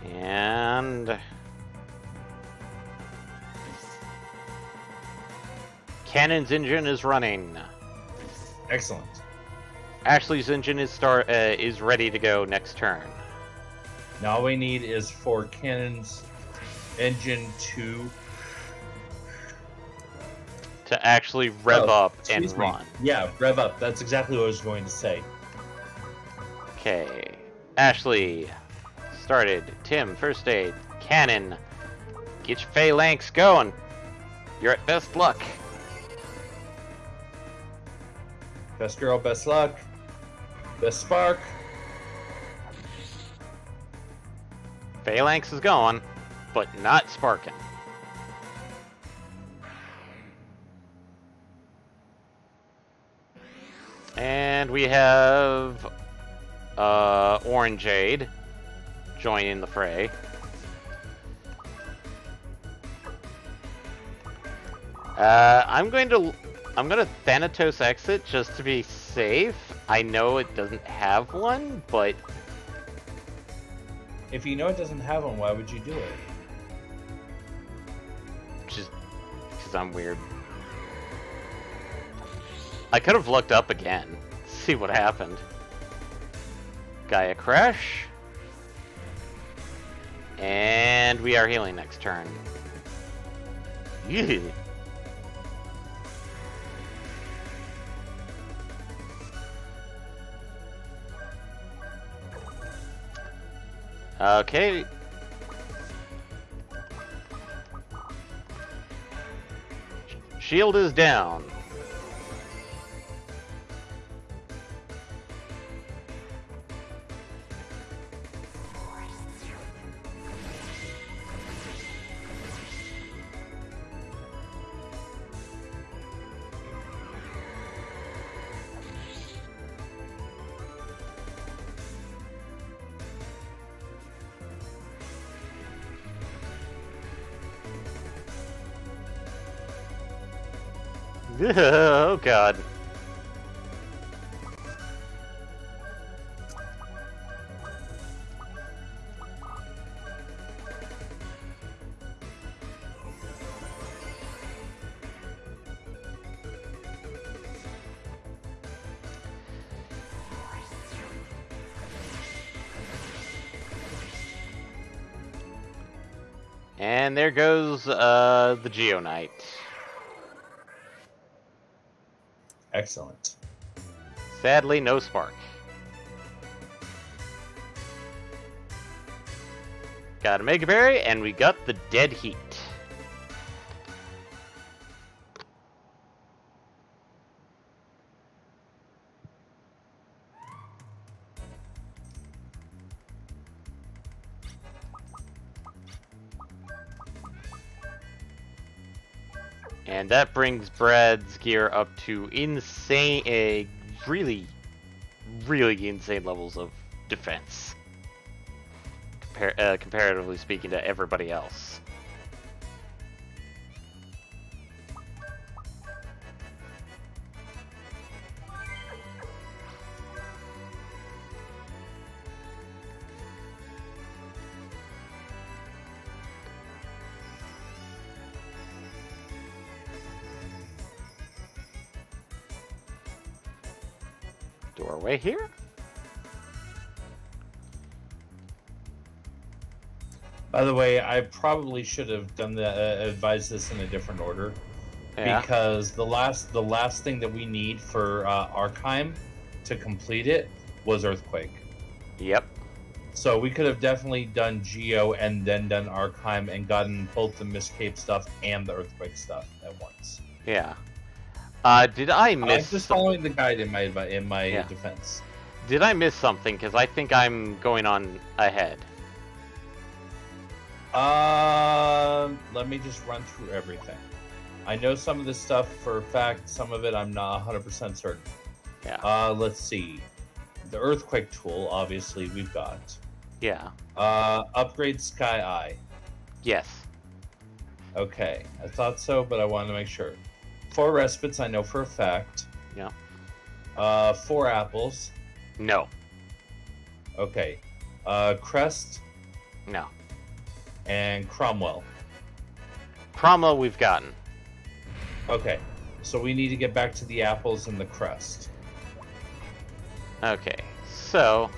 And Cannon's engine is running. Excellent. Ashley's engine is ready to go next turn. Now all we need is for Cannon's engine to actually rev up and excuse me. run. Yeah, rev up. That's exactly what I was going to say. Okay, Ashley started. Tim, first aid. Cannon, get your phalanx going. You're at best luck. Best girl, best luck. Best spark. Phalanx is going, but not sparking. And we have Orangeade joining the fray. I'm gonna Thanatos exit just to be safe. I know it doesn't have one, but If you know it doesn't have one, why would you do it? just because I'm weird. I could have looked up again, see what happened. Gaia Crash. And we are healing next turn. Yeah. Okay. Shield is down. Oh god. And there goes the Geonite. Excellent. Sadly, no spark. Got a Mega Berry, and we got the Dead Heat. And that brings Brad's gear up to insane, really, really insane levels of defense, comparatively speaking to everybody else. Doorway here? By the way, I probably should have done advised this in a different order, because the last thing that we need for Archheim to complete it was Earthquake. Yep. So we could have definitely done Geo and then done Archheim and gotten both the Miss Cape stuff and the Earthquake stuff at once. Yeah. Did I miss? I'm just following the guide in my defense. Did I miss something? Because I think I'm going on ahead. Let me just run through everything. I know some of this stuff for a fact. Some of it I'm not 100% certain. Yeah. Let's see. The Earthquake tool, obviously, we've got. Yeah. Upgrade Sky Eye. Yes. Okay, I thought so, but I wanted to make sure. 4 respites, I know for a fact. Yeah. 4 apples. No. Okay. Crest. No. And Cromwell. Cromwell we've gotten. Okay. So we need to get back to the apples and the crest. Okay. So,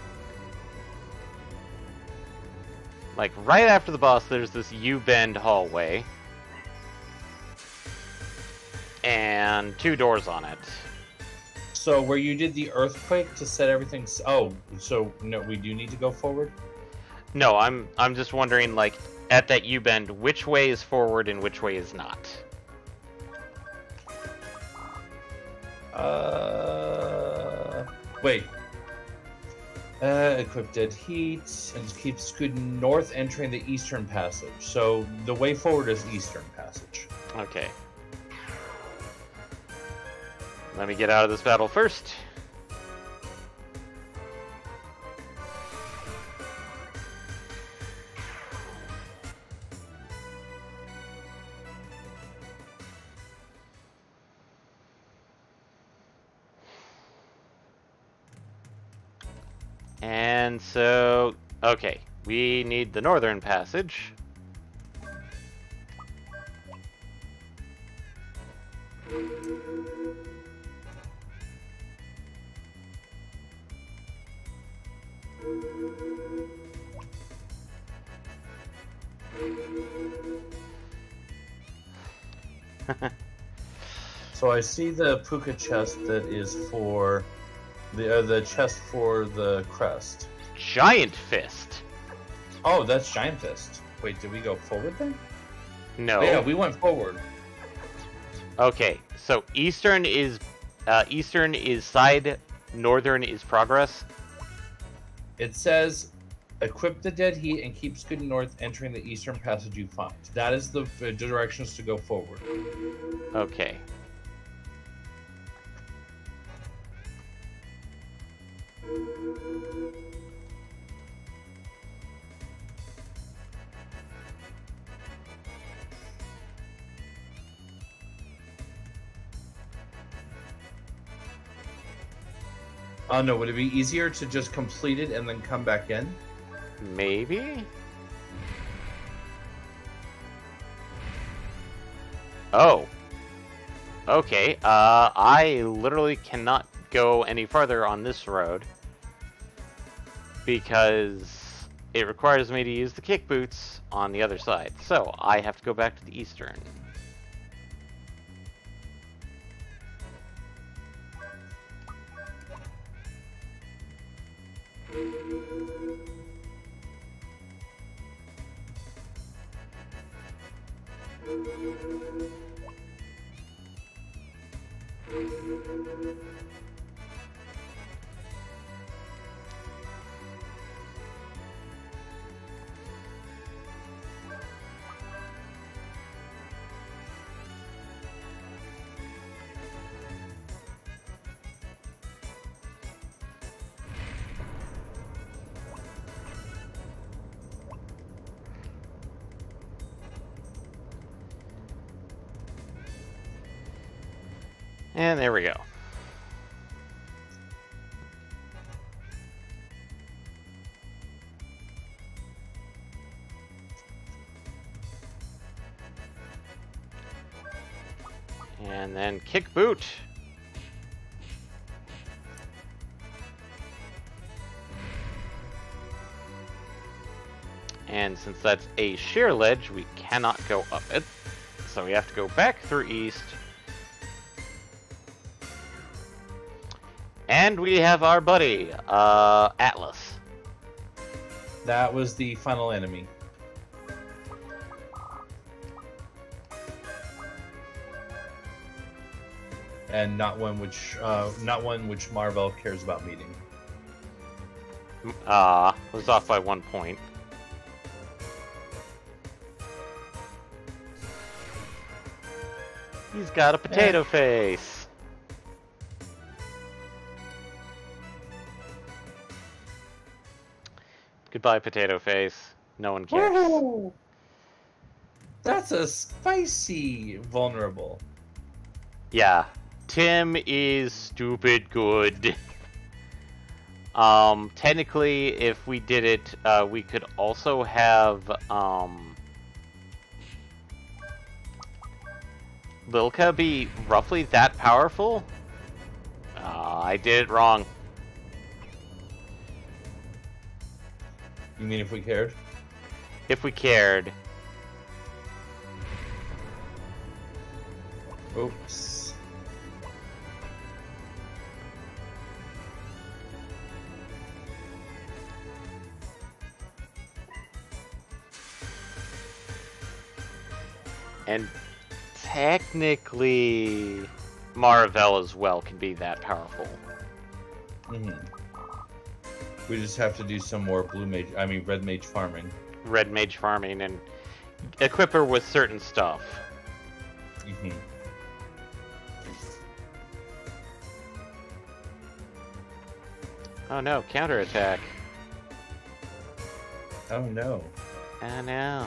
like right after the boss, there's this U-bend hallway. And 2 doors on it. So where you did the earthquake to set everything... Oh, so no, we do need to go forward? No, I'm just wondering, like, at that U-bend, which way is forward and which way is not? Wait. Equip dead heat and keep scooting north, entering the eastern passage. So the way forward is eastern passage. Okay. Let me get out of this battle first. And so, okay, we need the northern passage. So I see the puka chest that is for the chest for the crest. Giant Fist. Oh, that's Giant Fist. Wait, did we go forward then? No. Yeah, we went forward. Okay, so eastern is side, northern is progress. It says, equip the dead heat and keep scooting north, entering the eastern passage you find. That is the directions to go forward. Okay. Oh no, would it be easier to just complete it and then come back in? Maybe? Oh. Okay, I literally cannot go any farther on this road because it requires me to use the kick boots on the other side. So, I have to go back to the eastern. And there we go. And then kick boot. And since that's a sheer ledge, we cannot go up it. So we have to go back through east. And we have our buddy, Atlas. That was the final enemy. And not one which Marvel cares about meeting. Was off by 1 point. He's got a potato face. Goodbye, potato face. No one cares. Whoa! That's a spicy vulnerable. Yeah. Tim is stupid good. Technically, if we did it, we could also have, Lilka be roughly that powerful? I did it wrong. You mean if we cared? If we cared. Oops. And technically, Marvel as well can be that powerful. Mm-hmm. We just have to do some more red mage farming. Red mage farming and equip her with certain stuff. Mm-hmm. Oh no, counterattack. Oh no. Oh no.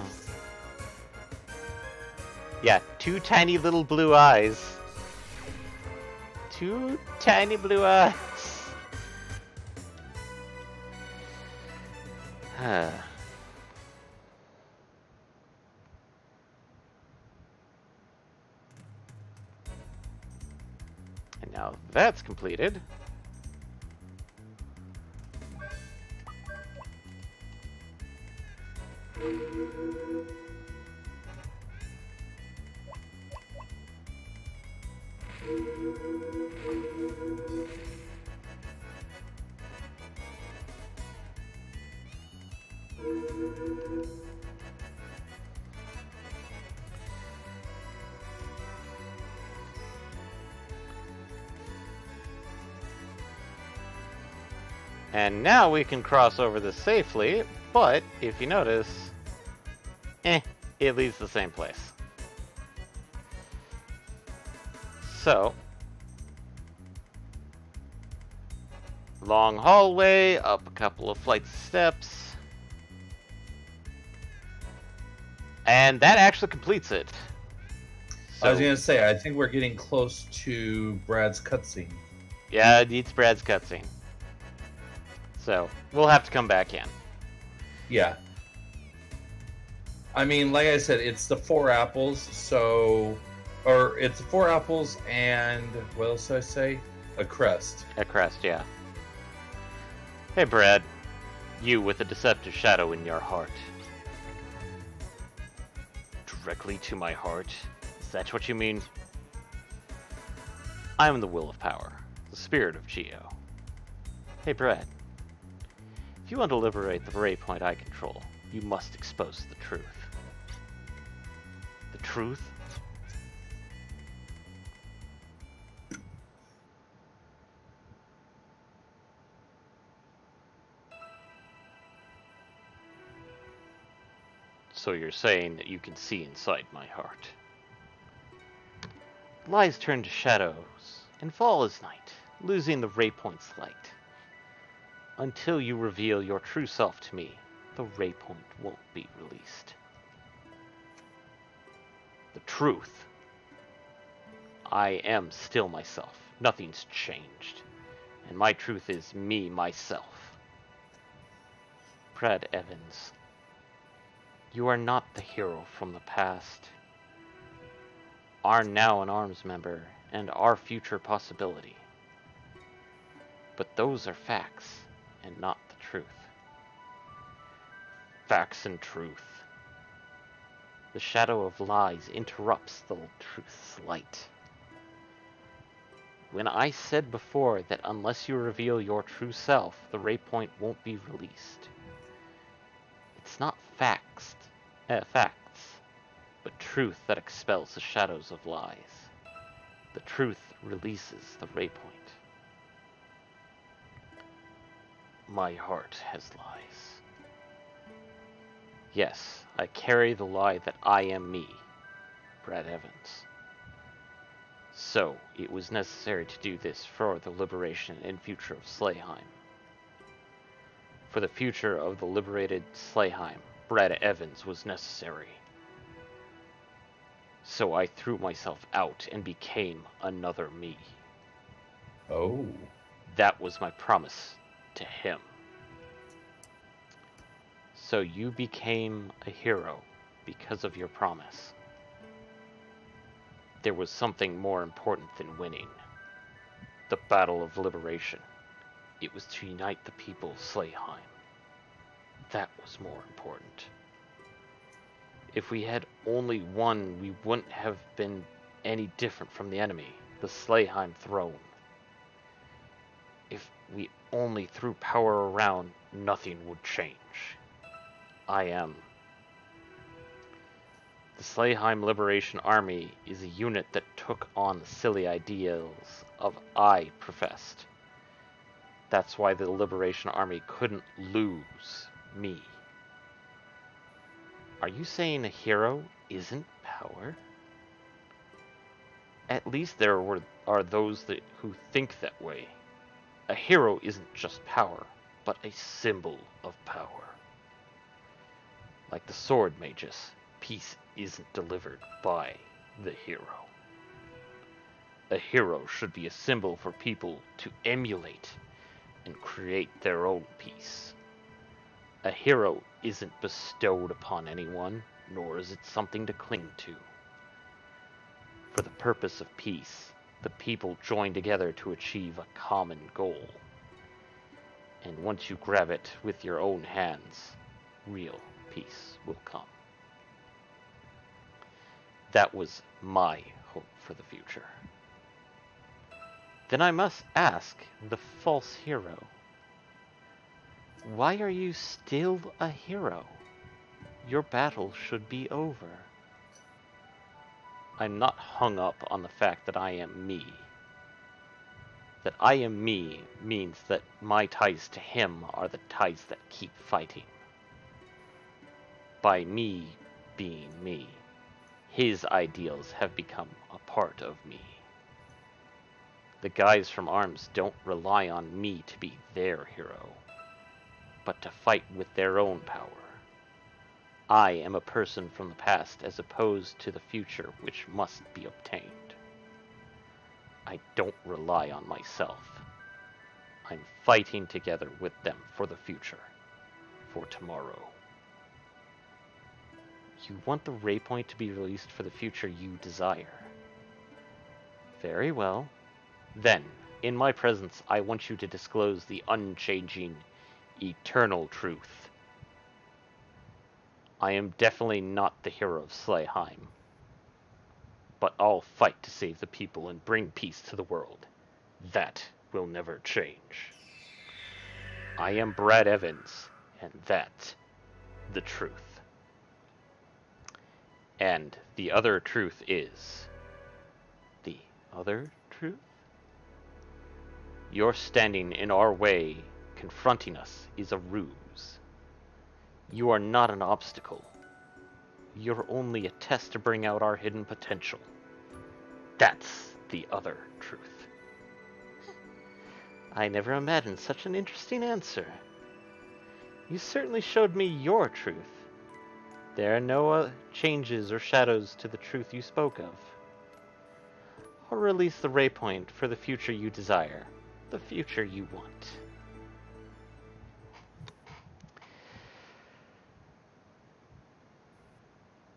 Yeah, 2 tiny little blue eyes. 2 tiny blue eyes. And now that's completed. And now we can cross over this safely, but if you notice, it leads the same place. So, long hallway, up a couple of flights of steps, and that actually completes it. So, I was gonna say, I think we're getting close to Brad's cutscene. Yeah, it needs Brad's cutscene. So, we'll have to come back in. Yeah. I mean, like I said, it's the 4 apples, so... Or, it's 4 apples and... What else did I say? A crest. A crest, yeah. Hey, Brad. You with a deceptive shadow in your heart. Directly to my heart? Is that what you mean? I am the will of power. The spirit of Geo. Hey, Brad. If you want to liberate the ray point I control, you must expose the truth. The truth? So you're saying that you can see inside my heart. Lies turn to shadows, and fall is night, losing the ray point's light. Until you reveal your true self to me, the ray point won't be released. The truth. I am still myself. Nothing's changed. And my truth is me, myself. Brad Evans, you are not the hero from the past. Are now an arms member and our future possibility. But those are facts and not the truth. Facts and truth. The shadow of lies interrupts the truth's light. When I said before that unless you reveal your true self, the ray point won't be released. It's not facts, but truth that expels the shadows of lies. The truth releases the ray point. My heart has lies. Yes, I carry the lie that I am me, Brad Evans. So, it was necessary to do this for the liberation and future of Slayheim. For the future of the liberated Slayheim, Brad Evans was necessary. So I threw myself out and became another me. Oh. That was my promise to him. So you became a hero because of your promise. There was something more important than winning. The battle of liberation. It was to unite the people of Slayheim. That was more important. If we had only won, we wouldn't have been any different from the enemy, the Slayheim throne. If we only threw power around, nothing would change. I am. The Slayheim Liberation Army is a unit that took on the silly ideals of I professed. That's why the Liberation Army couldn't lose me. Are you saying a hero isn't power? At least there are those who think that way. A hero isn't just power, but a symbol of power. Like the sword magus, peace isn't delivered by the hero. A hero should be a symbol for people to emulate and create their own peace. A hero isn't bestowed upon anyone, nor is it something to cling to. For the purpose of peace, the people join together to achieve a common goal. And once you grab it with your own hands, real peace will come. That was my hope for the future. Then I must ask the false hero, why are you still a hero? Your battle should be over. I'm not hung up on the fact that I am me. That I am me means that my ties to him are the ties that keep fighting. By me being me, his ideals have become a part of me. The guys from ARMS don't rely on me to be their hero, but to fight with their own power. I am a person from the past as opposed to the future which must be obtained. I don't rely on myself. I'm fighting together with them for the future, for tomorrow. You want the ray point to be released for the future you desire. Very well. Then, in my presence, I want you to disclose the unchanging, eternal truth. I am definitely not the hero of Slayheim. But I'll fight to save the people and bring peace to the world. That will never change. I am Brad Evans, and that's the truth. And the other truth is... The other truth? Your standing in our way, confronting us, is a ruse. You are not an obstacle. You're only a test to bring out our hidden potential. That's the other truth. I never imagined such an interesting answer. You certainly showed me your truth. There are no changes or shadows to the truth you spoke of. or release the ray point for the future you desire, the future you want.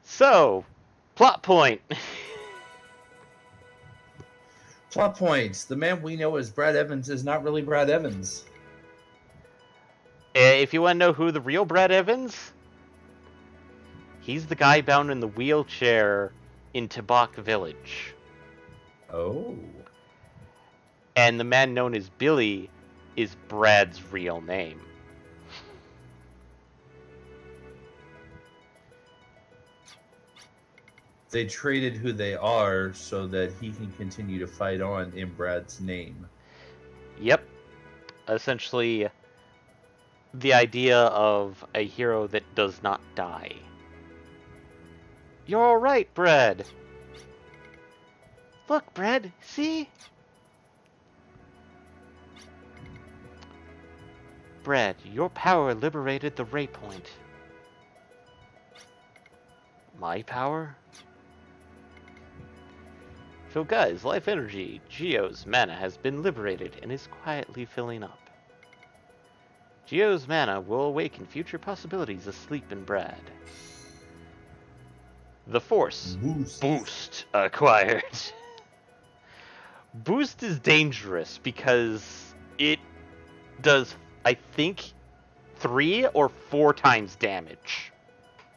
So, plot point. Plot points. The man we know as Brad Evans is not really Brad Evans. If you want to know who the real Brad Evans, he's the guy bound in the wheelchair in Tabak Village. Oh. And the man known as Billy is Brad's real name. They traded who they are so that he can continue to fight on in Brad's name. Yep. Essentially, the idea of a hero that does not die. You're alright, Brad. Look, Brad, see? Brad, your power liberated the ray point. My power? So guys, life energy, Geo's mana has been liberated and is quietly filling up. Geo's mana will awaken future possibilities asleep in Brad. The Force. Boost acquired. Boost is dangerous because it does, I think, 3 or 4 times damage.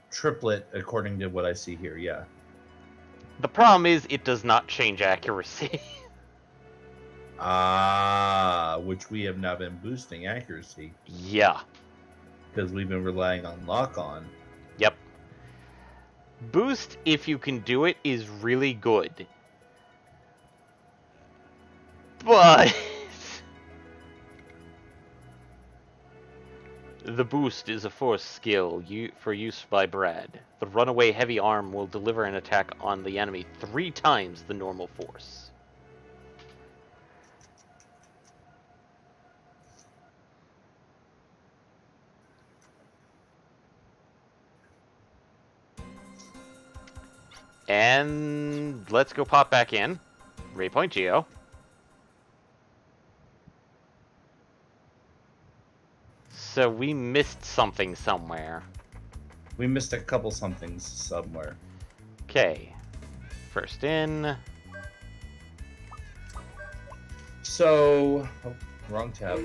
Triplet, according to what I see here, yeah. The problem is it does not change accuracy. Which we have now been boosting accuracy. Yeah. Because we've been relying on lock-on. Yep. Boost, if you can do it, is really good. But the boost is a force skill for use by Brad. The runaway heavy arm will deliver an attack on the enemy 3 times the normal force. And let's go pop back in. Raypoint Geo. So we missed something somewhere. We missed a couple somethings somewhere. Okay. First in. So, oh, wrong tab.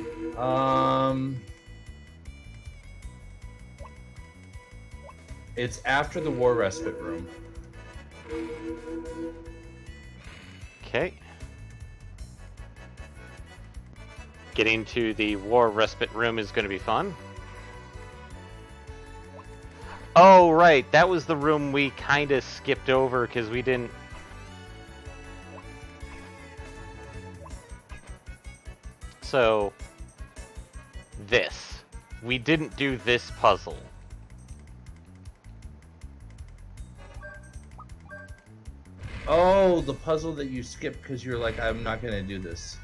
It's after the War Respite Room. Okay. Getting to the War Respite Room is going to be fun. Oh, right. That was the room we kind of skipped over because we didn't... So, this. We didn't do this puzzle. Oh, the puzzle that you skipped because you're like, I'm not going to do this.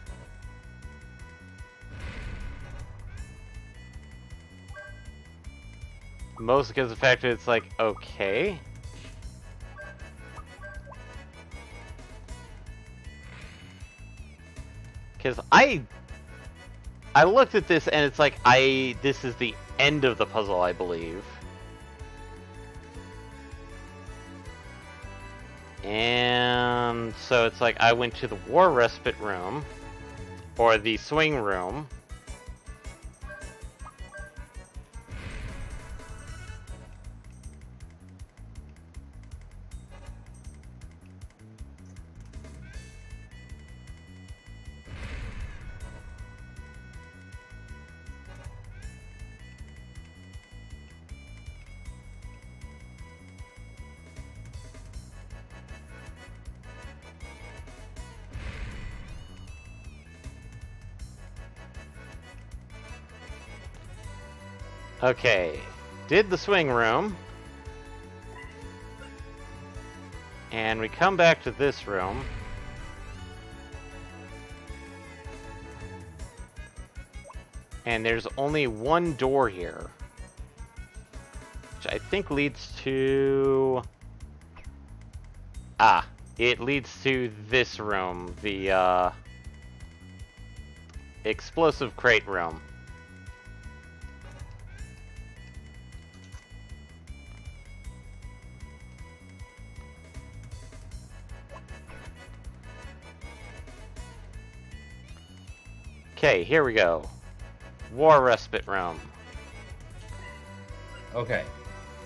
Mostly because of the fact that it's like, okay. Because I looked at this and it's like, this is the end of the puzzle, I believe. And so it's like, I went to the War Respite Room, or the Swing Room. Okay, did the Swing Room. And we come back to this room. And there's only one door here. Which I think leads to... It leads to this room, the explosive crate room. Okay, here we go. War respite room. Okay.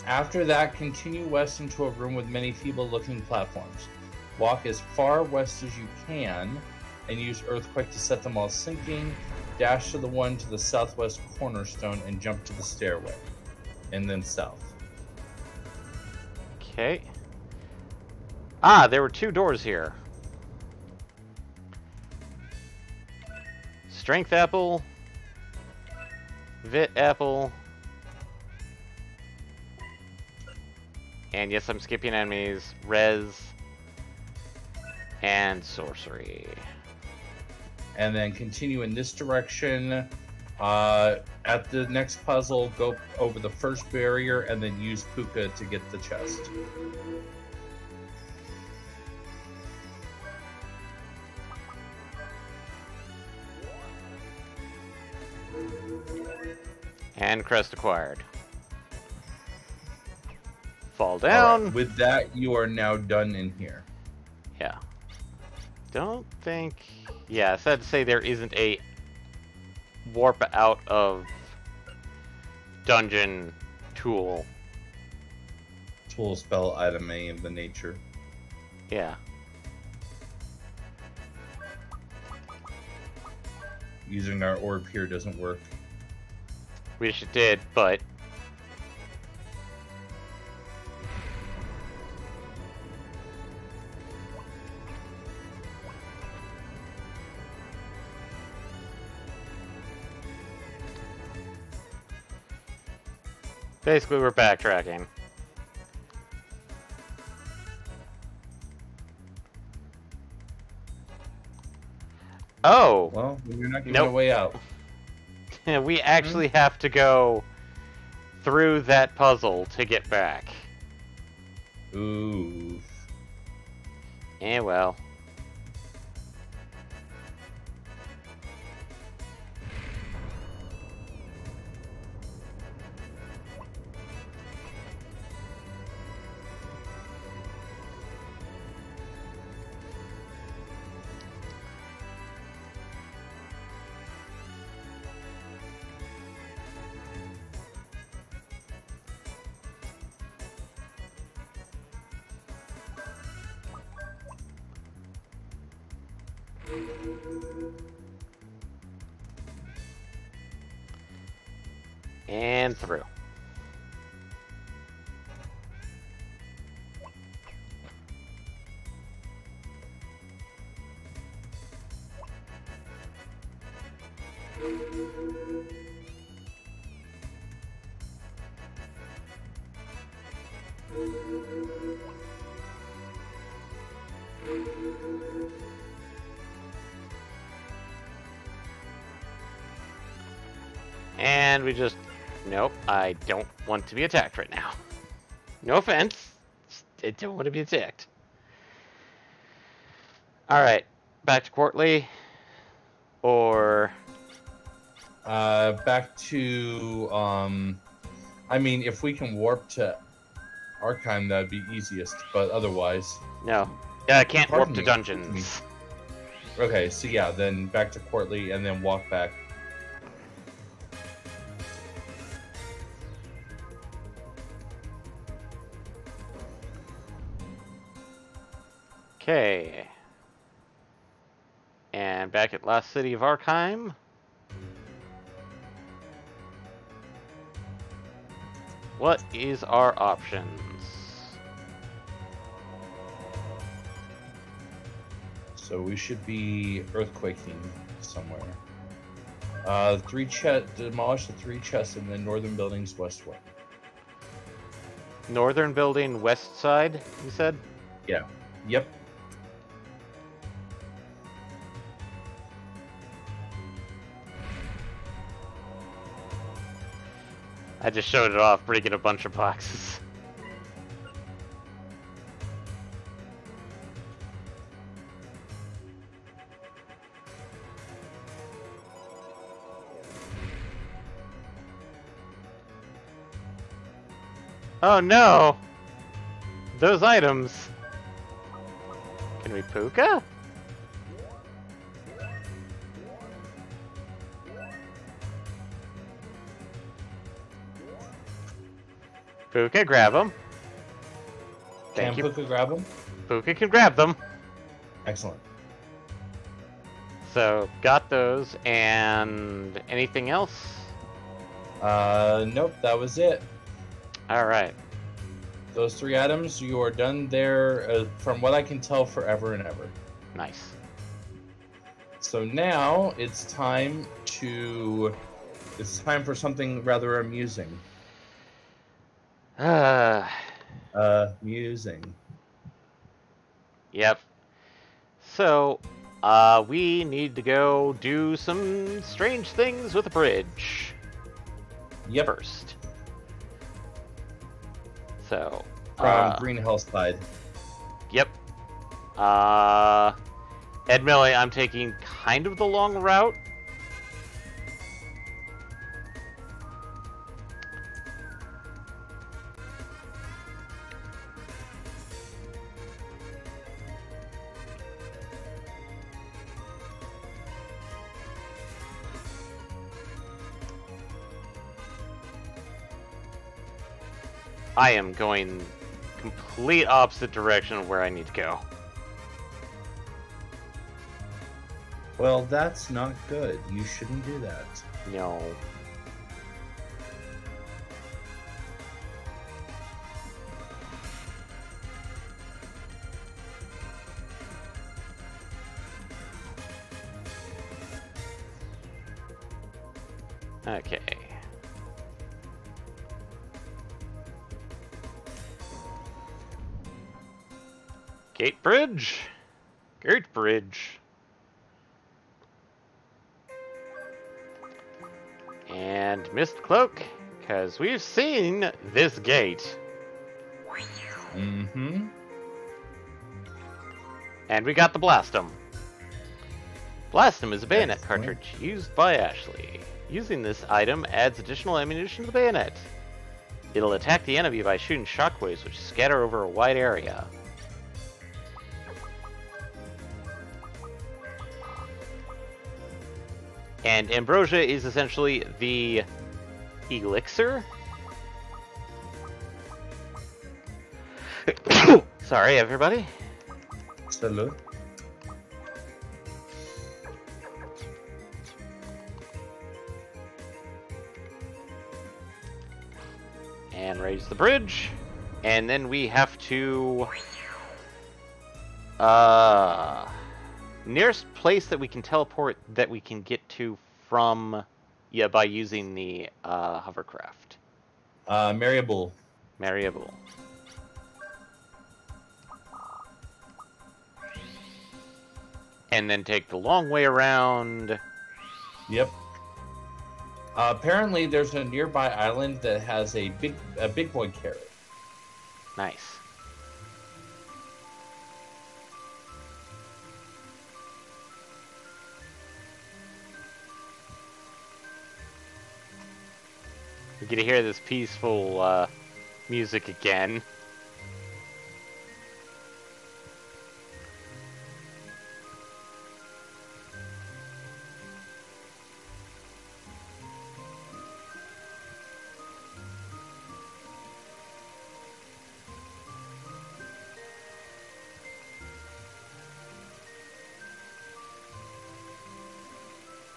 After that, continue west into a room with many feeble-looking platforms. Walk as far west as you can, and use Earthquake to set them all sinking. Dash to the one to the southwest cornerstone and jump to the stairway. And then south. Okay. Ah, there were 2 doors here. Strength apple. Vit apple. And yes, I'm skipping enemies. Res. And sorcery. And then continue in this direction. At the next puzzle, go over the first barrier and then use Puka to get the chest. And crest acquired. Fall down. Right. With that, you are now done in here. Yeah. Don't think... Yeah, sad to say there isn't a warp out of dungeon tool. Tool, spell, item, any of the nature. Yeah. Using our orb here doesn't work. Wish it did, but... Basically, we're backtracking. Oh! Well, you're not giving Nope. a way out. We actually have to go through that puzzle to get back. Ooh. Eh, well. And through. And we just... Nope, I don't want to be attacked right now. No offense. I don't want to be attacked. Alright, back to Quartley. Or... Back to, I mean, if we can warp to Archive, that'd be easiest, but otherwise... No. Yeah, I can't warp Pardon to me. dungeons. Okay, so yeah, then back to Quartley and then walk back. Okay. And back at Lost City of Arkheim. What is our options? So we should be earthquaking somewhere. Demolish the 3 chests in the northern buildings westward. Northern building, west side, you said? Yeah. Yep. I just showed it off, breaking a bunch of boxes. Oh no! Those items! Can we puka? Puka, grab them. Thank Can you. Puka grab them? Puka can grab them. Excellent. So, got those, and anything else? Nope, that was it. Alright. Those 3 items, you are done there, from what I can tell, forever and ever. Nice. So now it's time for something rather amusing. Amusing. Yep. So, we need to go do some strange things with the bridge. Yep. First. So, From Green Hillside. Yep. Ed Millie, I'm taking kind of the long route. I am going complete opposite direction of where I need to go. Well, that's not good. You shouldn't do that. No. Okay. Gate bridge. Gate bridge. And mist cloak, because we've seen this gate. Mm-hmm. And we got the Blastum. Blastum is a bayonet Excellent. cartridge used by Ashley. Using this item adds additional ammunition to the bayonet. It'll attack the enemy by shooting shockwaves which scatter over a wide area. And Ambrosia is essentially the elixir. Sorry, everybody. Salute. And raise the bridge. And then we have to... nearest place that we can teleport that we can get to from... Yeah, by using the hovercraft. Mariable. Mariable. And then take the long way around. Yep. Apparently, there's a nearby island that has a big boy carrot. Nice. We get to hear this peaceful music again.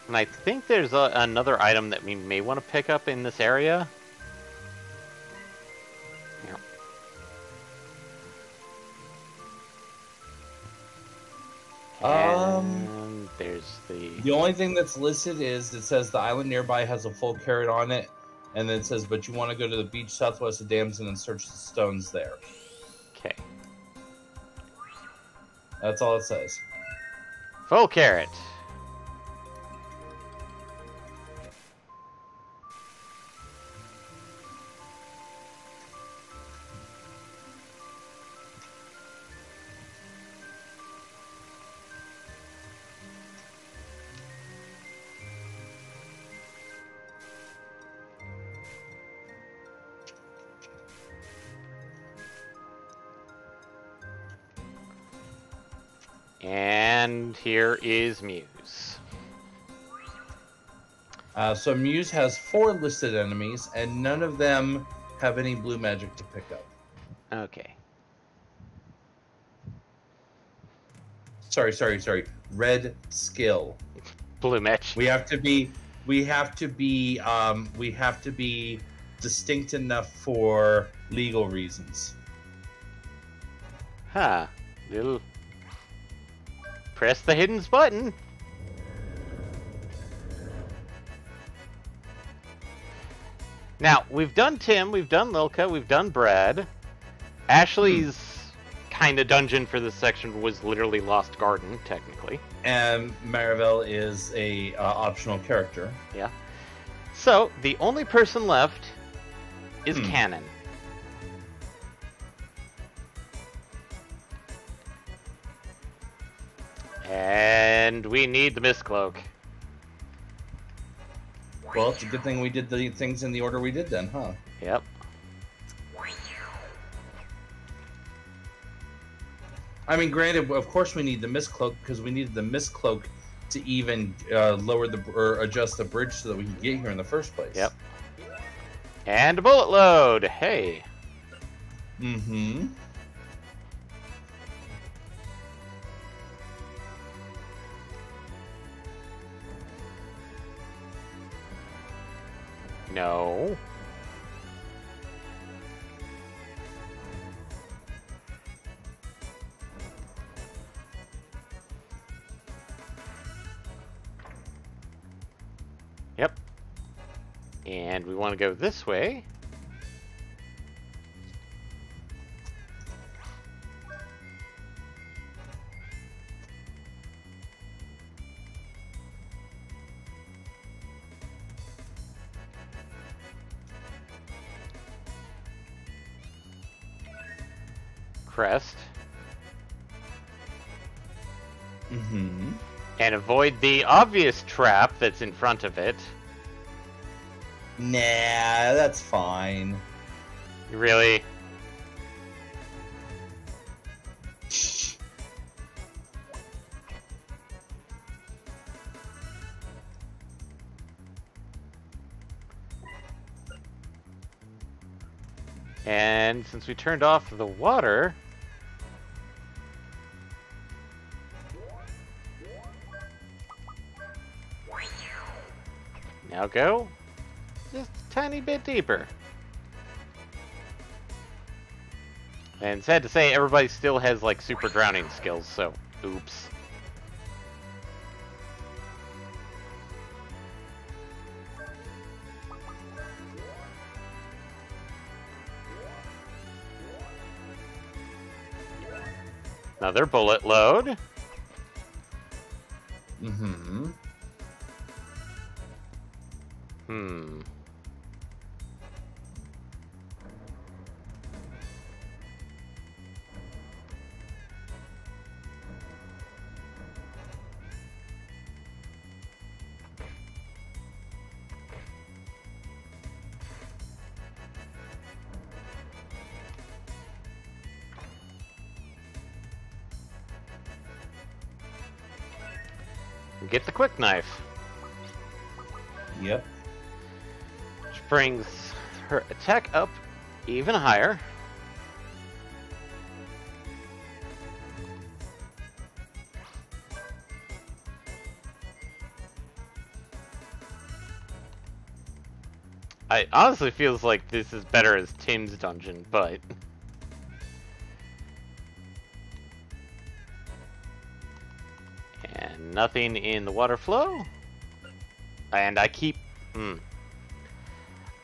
And I think there's another item that we may want to pick up in this area. Yeah. And there's The only thing that's listed is it says the island nearby has a full carrot on it, and then it says, but you want to go to the beach southwest of Damson and search the stones there. Okay. That's all it says. Full carrot. And here is Muse. So Muse has 4 listed enemies, and none of them have any blue magic to pick up. Okay. Sorry. Red skill. Blue match. We have to be distinct enough for legal reasons. Huh. Little. Press the hidden button. Now, we've done Tim, we've done Lilka, we've done Brad. Ashley's kind of dungeon for this section was literally Lost Garden, technically. And Marivelle is a optional character. Yeah. So, the only person left is Canon. And we need the Mistcloak. Well, it's a good thing we did the things in the order we did then, huh? Yep. I mean, granted, of course we need the Mistcloak because we needed the Mistcloak to even lower or adjust the bridge so that we can get here in the first place. Yep. And a bullet load. Hey. Mm-hmm. No. Yep. And we want to go this way. Crest. Mm-hmm. And avoid the obvious trap that's in front of it. Nah, that's fine. Really? And since we turned off the water... Now go just a tiny bit deeper. And sad to say, everybody still has like super drowning skills, so oops. Another bullet load. Mm-hmm. Get the quick knife. Yep. Which brings her attack up even higher. I honestly feels like this is better as Tim's dungeon, but... And nothing in the water flow. And I keep...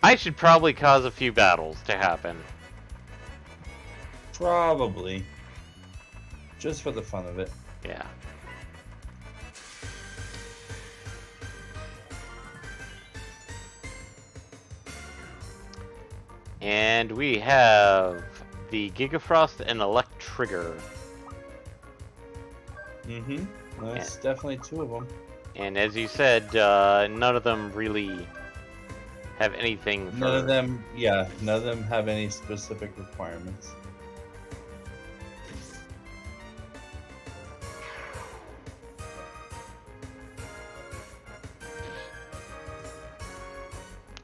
I should probably cause a few battles to happen. Probably. Just for the fun of it. Yeah. And we have the Gigafrost and Electrigger. Mm-hmm. That's definitely 2 of them. And as you said, none of them really have anything for... None of them have any specific requirements.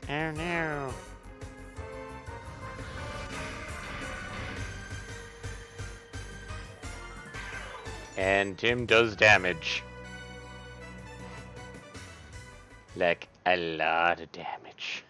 Oh no. And Tim does damage. Like a lot of damage.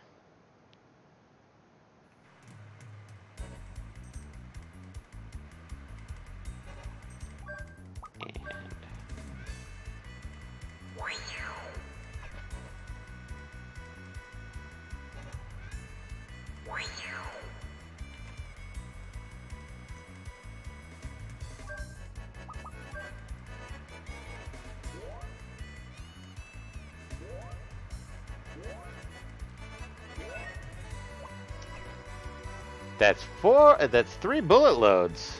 That's 3 bullet loads.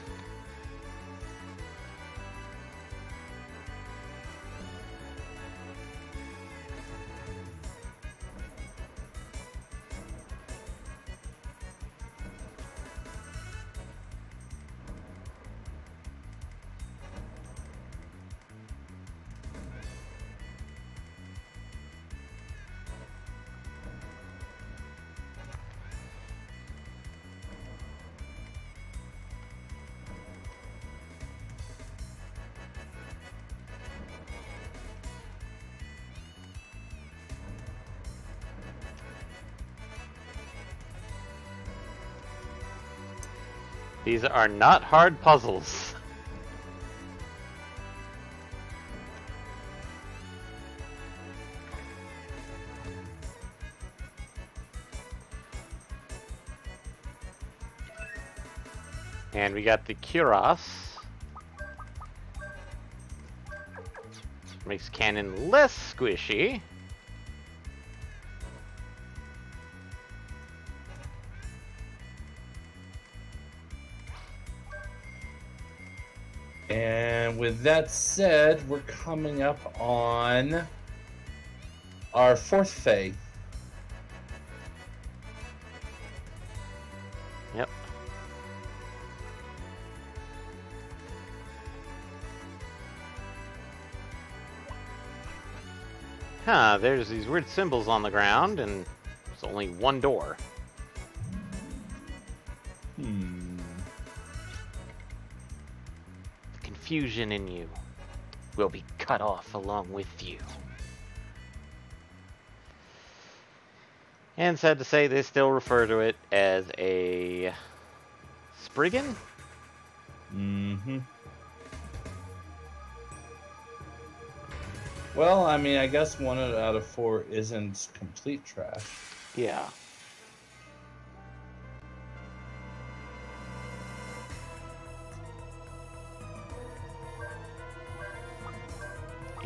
These are not hard puzzles. And we got the Cuirass. Makes cannon less squishy. And with that said, we're coming up on our 4th phase. Yep. Huh, there's these weird symbols on the ground, and there's only one door. The confusion in you will be cut off along with you. And sad to say, they still refer to it as a Spriggan? Mm-hmm. Well, I mean, I guess 1 out of 4 isn't complete trash. Yeah.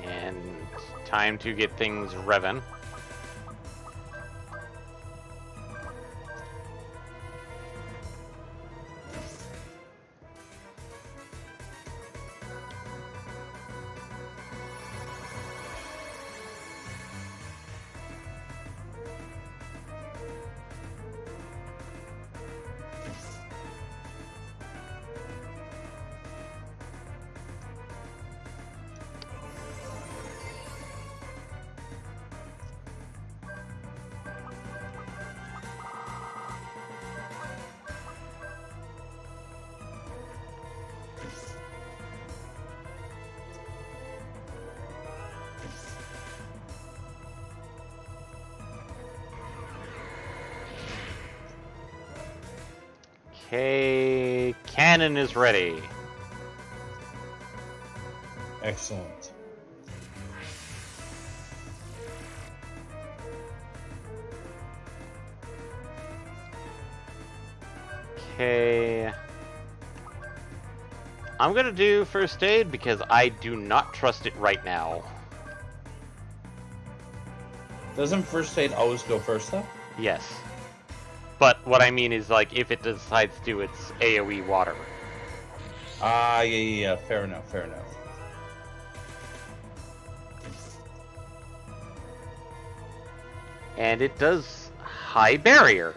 And time to get things revving. Okay, cannon is ready. Excellent. Okay. I'm gonna do first aid because I do not trust it right now. Doesn't first aid always go first, though? Yes. But what I mean is, like, if it decides to do its AoE water. Yeah. Fair enough, fair enough. And it does high barrier.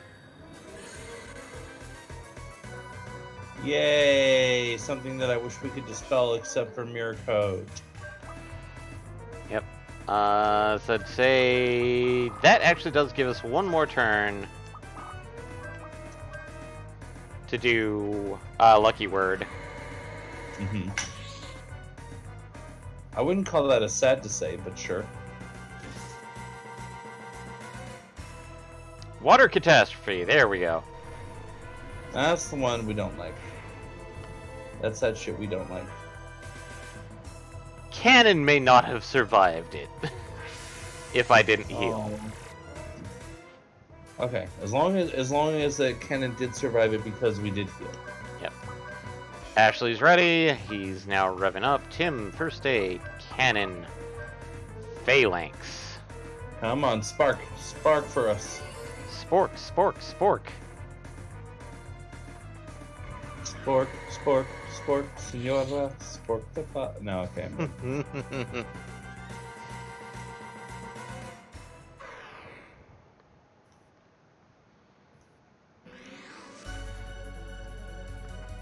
Yay! Something that I wish we could dispel except for mirror code. Yep. So I'd say that actually does give us one more turn to do Lucky Word. Mm-hmm. I wouldn't call that a sad to say, but sure. Water Catastrophe, there we go. That's the one we don't like. That's that shit we don't like. Cannon may not have survived it if I didn't heal. Okay, as long as the cannon did survive it because we did heal. Yep. Ashley's ready. He's now revving up. Tim, first aid, cannon, phalanx. Come on, spark for us. Spork, spork, spork. Spork, senora, spork the pot. No, okay.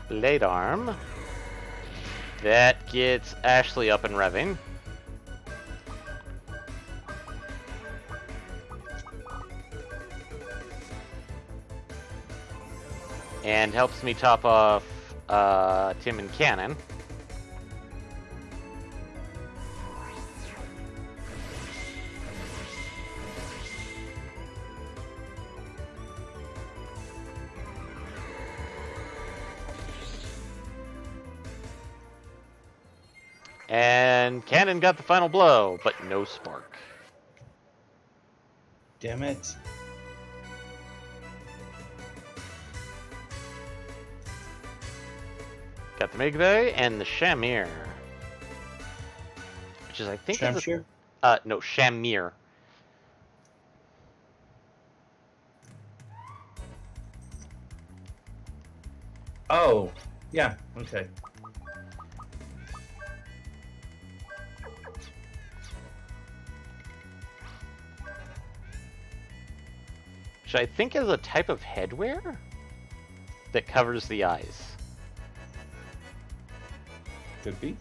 Blade arm. That gets Ashley up and revving. And helps me top off Tim and Cannon. And Cannon got the final blow, but no spark. Damn it. Got the Migve and the Shamir. Which is, I think... Shamshir? No, Shamir. Oh, yeah, okay. Which I think is a type of headwear that covers the eyes. Could be.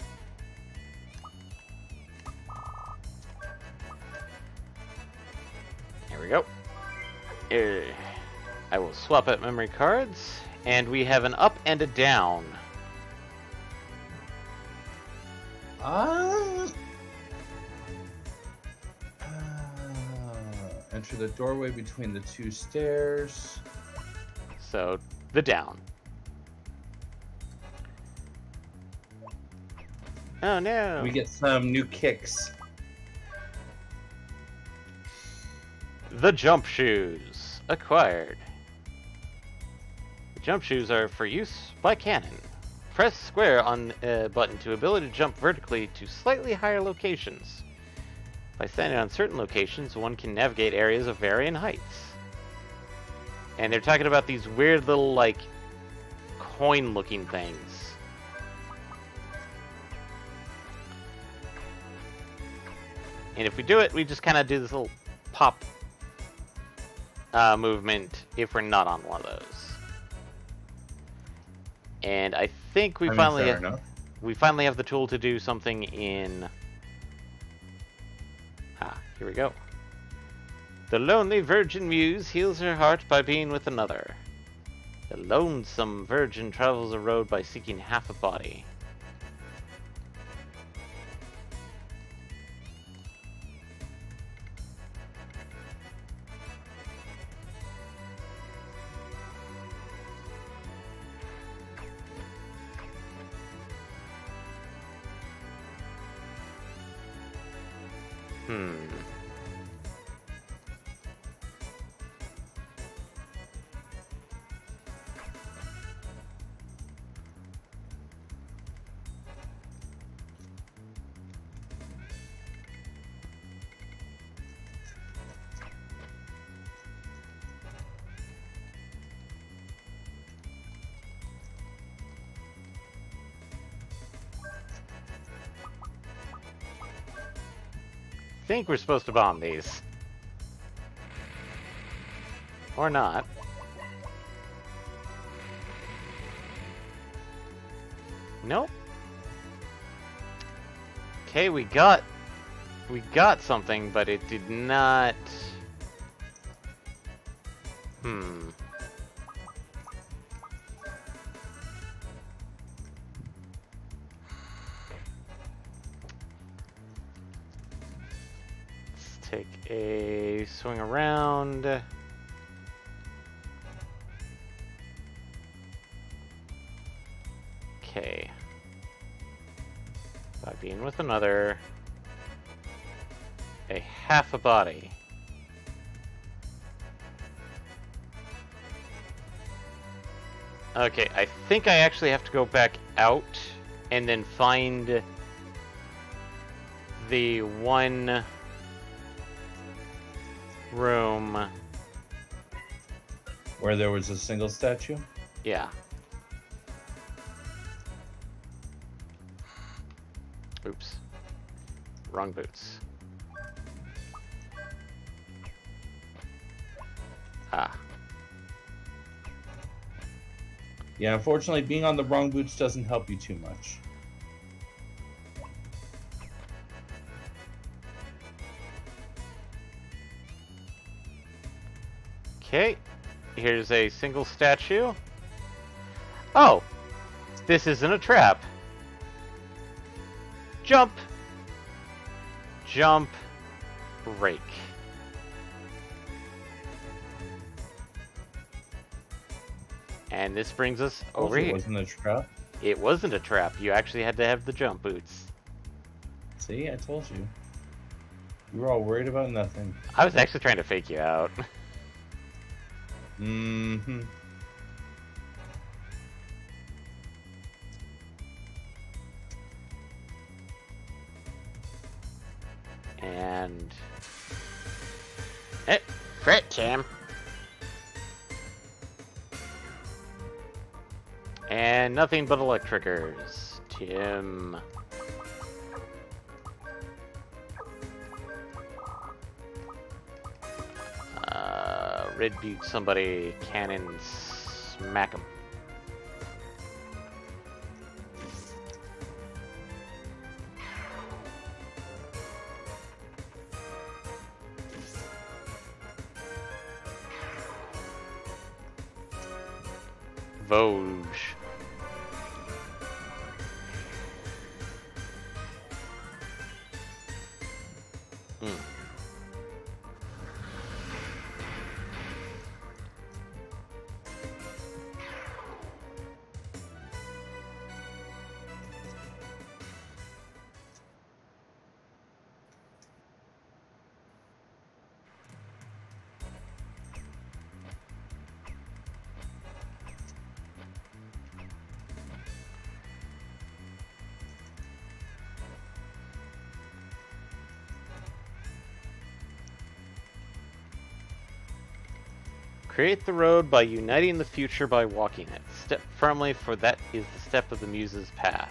Here we go. I will swap out memory cards, and we have an up and a down. Enter the doorway between the two stairs. So, the down. Oh no! We get some new kicks. The jump shoes acquired. The jump shoes are for use by Cannon. Press square on button to ability to jump vertically to slightly higher locations. By standing on certain locations, one can navigate areas of varying heights. And they're talking about these weird little, like, coin-looking things. And if we do it, we just kind of do this little pop movement if we're not on one of those. And I think we finally have the tool to do something in... here we go. The lonely virgin muse heals her heart by being with another. The lonesome virgin travels a road by seeking half a body. I think we're supposed to bomb these. Or not. Nope. Okay, we got We got something, but it did not... Let's take a swing around. Okay. By being with another... a half a body. Okay, I think I actually have to go back out and then find the one room. Where there was a single statue? Yeah. Oops. Wrong boots. Ah. Yeah, unfortunately, being on the wrong boots doesn't help you too much. Okay. Here's a single statue. Oh! This isn't a trap. Jump! Jump. Break. And this brings us over here. It wasn't a trap. It wasn't a trap. You actually had to have the jump boots. See, I told you. You were all worried about nothing. I was actually trying to fake you out. Mm-hmm. And... Crit, Tim. And nothing but electricers. Tim. Red Butte somebody, cannon, smack him. Vosge. Create the road by uniting the future by walking it. Step firmly, for that is the step of the Muse's path.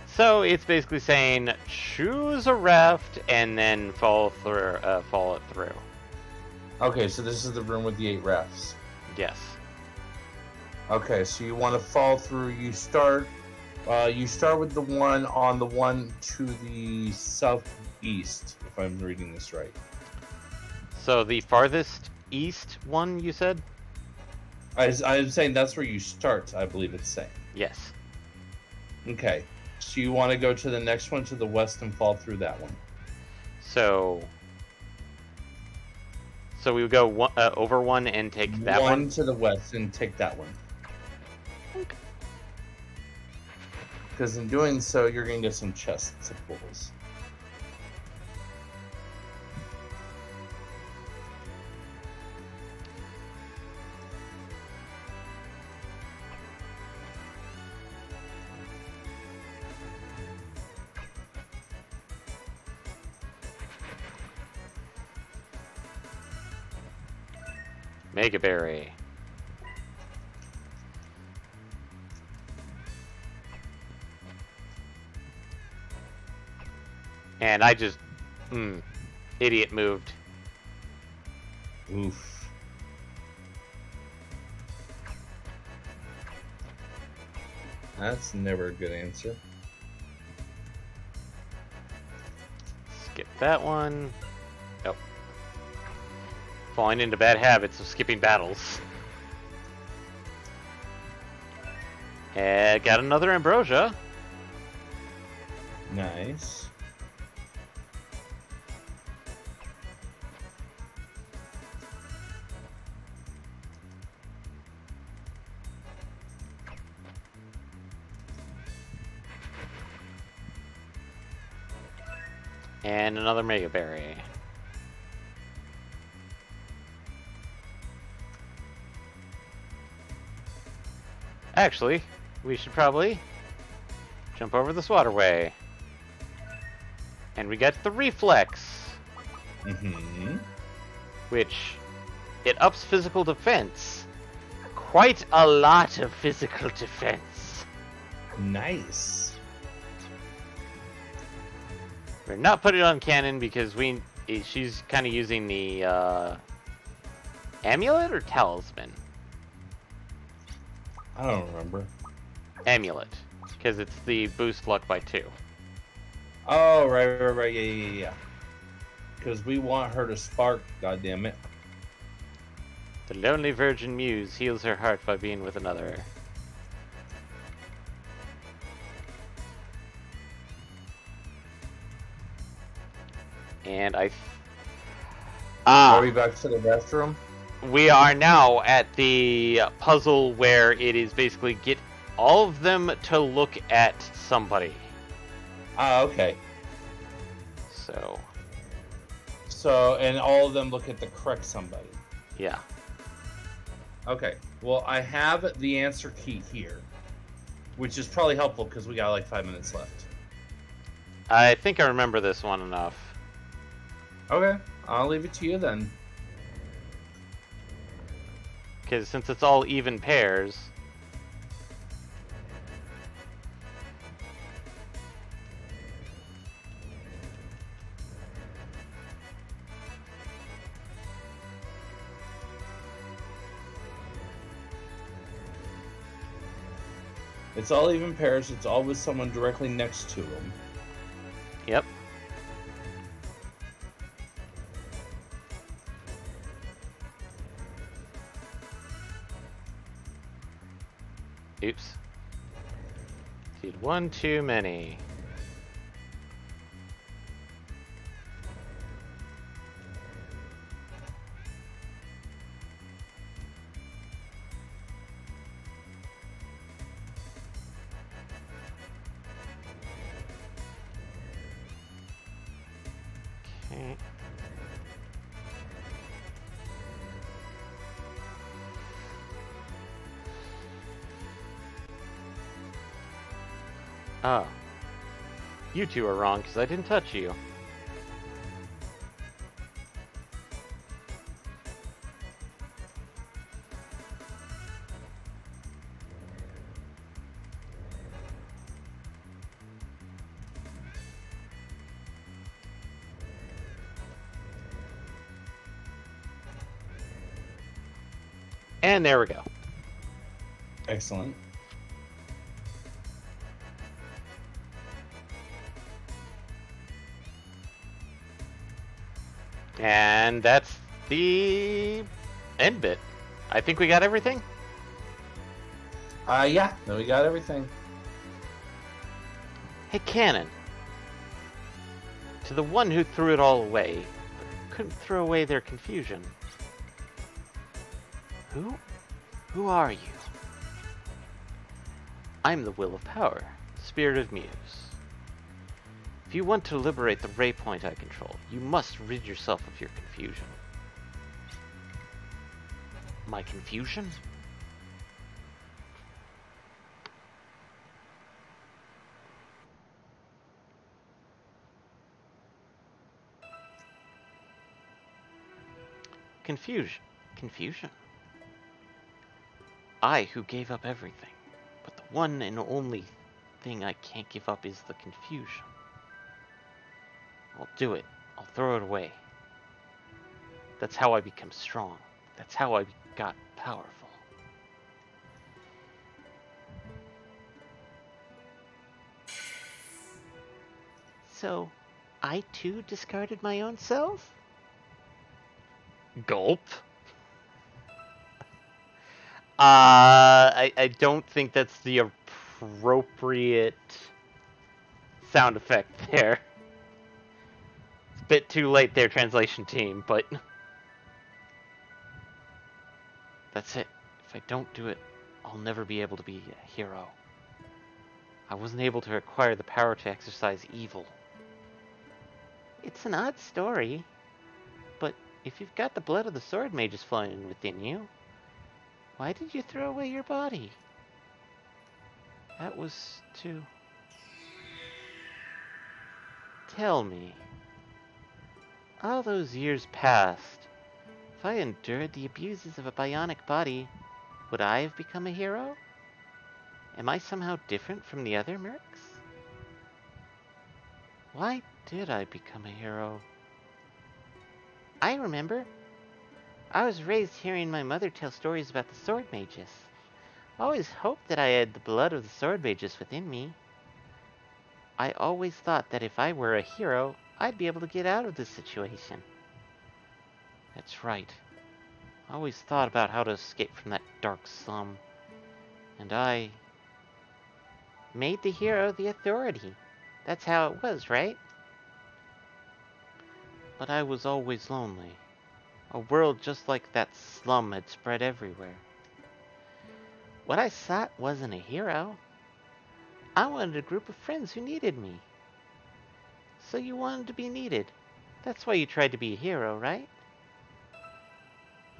So it's basically saying choose a raft and then follow it through. Okay, so this is the room with the 8 rafts. Yes. Okay, so you want to fall through. You start with the one on the one to the southeast, if I'm reading this right. So the farthest east one, you said? I'm saying that's where you start, I believe it's saying. Yes. Okay, so you want to go to the next one to the west and fall through that one. So we would go over one and take that one? One to the west and take that one. Okay. Because in doing so, you're going to get some chests of pulls. Mega Berry. And I just... idiot moved. Oof. That's never a good answer. that one. Nope. Falling into bad habits of skipping battles. And got another ambrosia. Nice. And another Mega Berry. Actually, we should probably jump over this waterway. And we get the Reflex. Mm-hmm. Which, it ups physical defense. Quite a lot of physical defense. Nice. We're not putting it on cannon because she's kind of using the amulet or talisman? I don't remember. Amulet, because it's the boost luck by 2. Oh, right, yeah. Because we want her to spark, goddammit. The lonely virgin muse heals her heart by being with another. And Are we back to the restroom? We are now at the puzzle where it is basically get all of them to look at somebody. Ah, okay. So, and all of them look at the correct somebody. Yeah. Okay. Well, I have the answer key here, which is probably helpful because we got like 5 minutes left. I think I remember this one enough. Okay. I'll leave it to you then. Because since it's all even pairs... It's all even pairs. It's always someone directly next to them. Yep. Oops. Did one too many. Okay. Oh. You two are wrong because I didn't touch you. And there we go. Excellent. And that's the end bit. I think we got everything. Yeah. No, we got everything. Hey, Cannon. To the one who threw it all away, but couldn't throw away their confusion. Who? Who are you? I'm the Will of Power, Spirit of Muse. If you want to liberate the ray point I control, you must rid yourself of your confusion. My confusion? Confusion. Confusion. I who gave up everything, but the one and only thing I can't give up is the confusion. I'll do it. I'll throw it away. That's how I become strong. That's how I got powerful. So, I too discarded my own self? Gulp. I don't think that's the appropriate sound effect there. It's a bit too late there, translation team, but that's it. If I don't do it, I'll never be able to be a hero. I wasn't able to acquire the power to exercise evil. It's an odd story, but if you've got the blood of the sword mages flowing within you, why did you throw away your body? That was to... Tell me, all those years past, if I endured the abuses of a bionic body, would I have become a hero? Am I somehow different from the other mercs? Why did I become a hero? I remember. I was raised hearing my mother tell stories about the sword mages. I always hoped that I had the blood of the sword mages within me. I always thought that if I were a hero, I'd be able to get out of this situation. That's right. I always thought about how to escape from that dark slum. And I made the hero the authority. That's how it was, right? But I was always lonely. A world just like that slum had spread everywhere. What I sought wasn't a hero. I wanted a group of friends who needed me. So you wanted to be needed. That's why you tried to be a hero, right?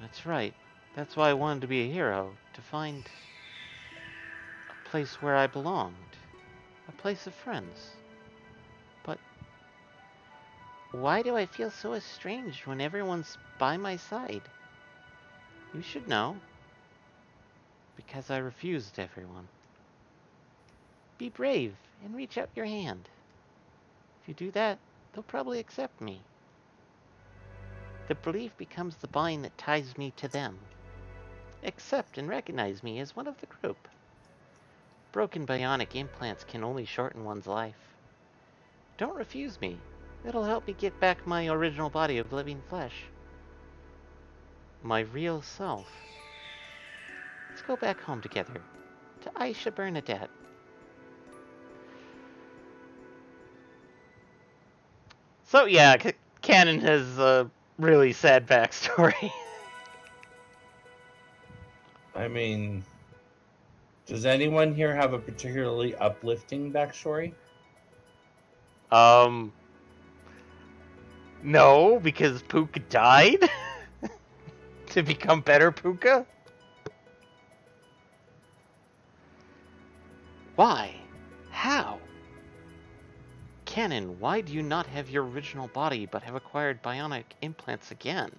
That's right. That's why I wanted to be a hero. To find a place where I belonged. A place of friends. But why do I feel so estranged when everyone's by my side? You should know. Because I refused everyone. Be brave and reach out your hand. If you do that, they'll probably accept me. The belief becomes the bind that ties me to them. Accept and recognize me as one of the group. Broken bionic implants can only shorten one's life. Don't refuse me. It'll help me get back my original body of living flesh. My real self. Let's go back home together. To Aisha Bernadette. So yeah, Canon has a really sad backstory. I mean, does anyone here have a particularly uplifting backstory? No, because Puka died to become better Puka? Why? How? Canon, why do you not have your original body but have acquired bionic implants again?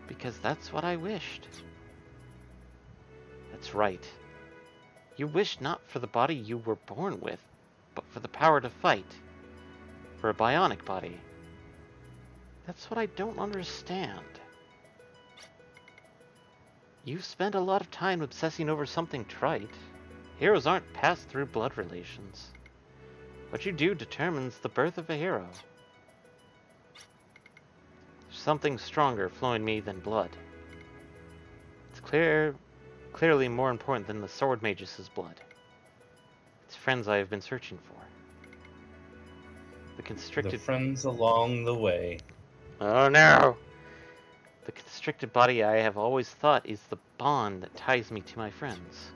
Because that's what I wished. That's right. You wished not for the body you were born with, but for the power to fight. For a bionic body. That's what I don't understand. You've spent a lot of time obsessing over something trite. Heroes aren't passed through blood relations. What you do determines the birth of a hero. There's something stronger flowing me than blood. It's clearly more important than the sword mage's blood. It's friends I have been searching for. The friends along the way. Oh no! The constricted body I have always thought is the bond that ties me to my friends.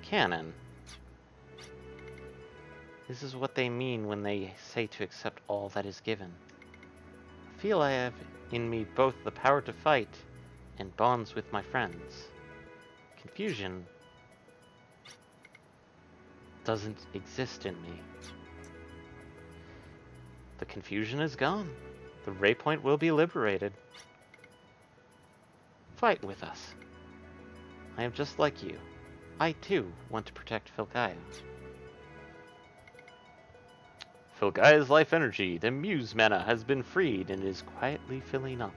Canon. This is what they mean when they say to accept all that is given. I feel I have in me both the power to fight and bonds with my friends. Confusion doesn't exist in me. The confusion is gone. The ray point will be liberated. Fight with us. I am just like you. I too want to protect Filgaia. Filgaia's life energy, the Muse mana, has been freed and is quietly filling up.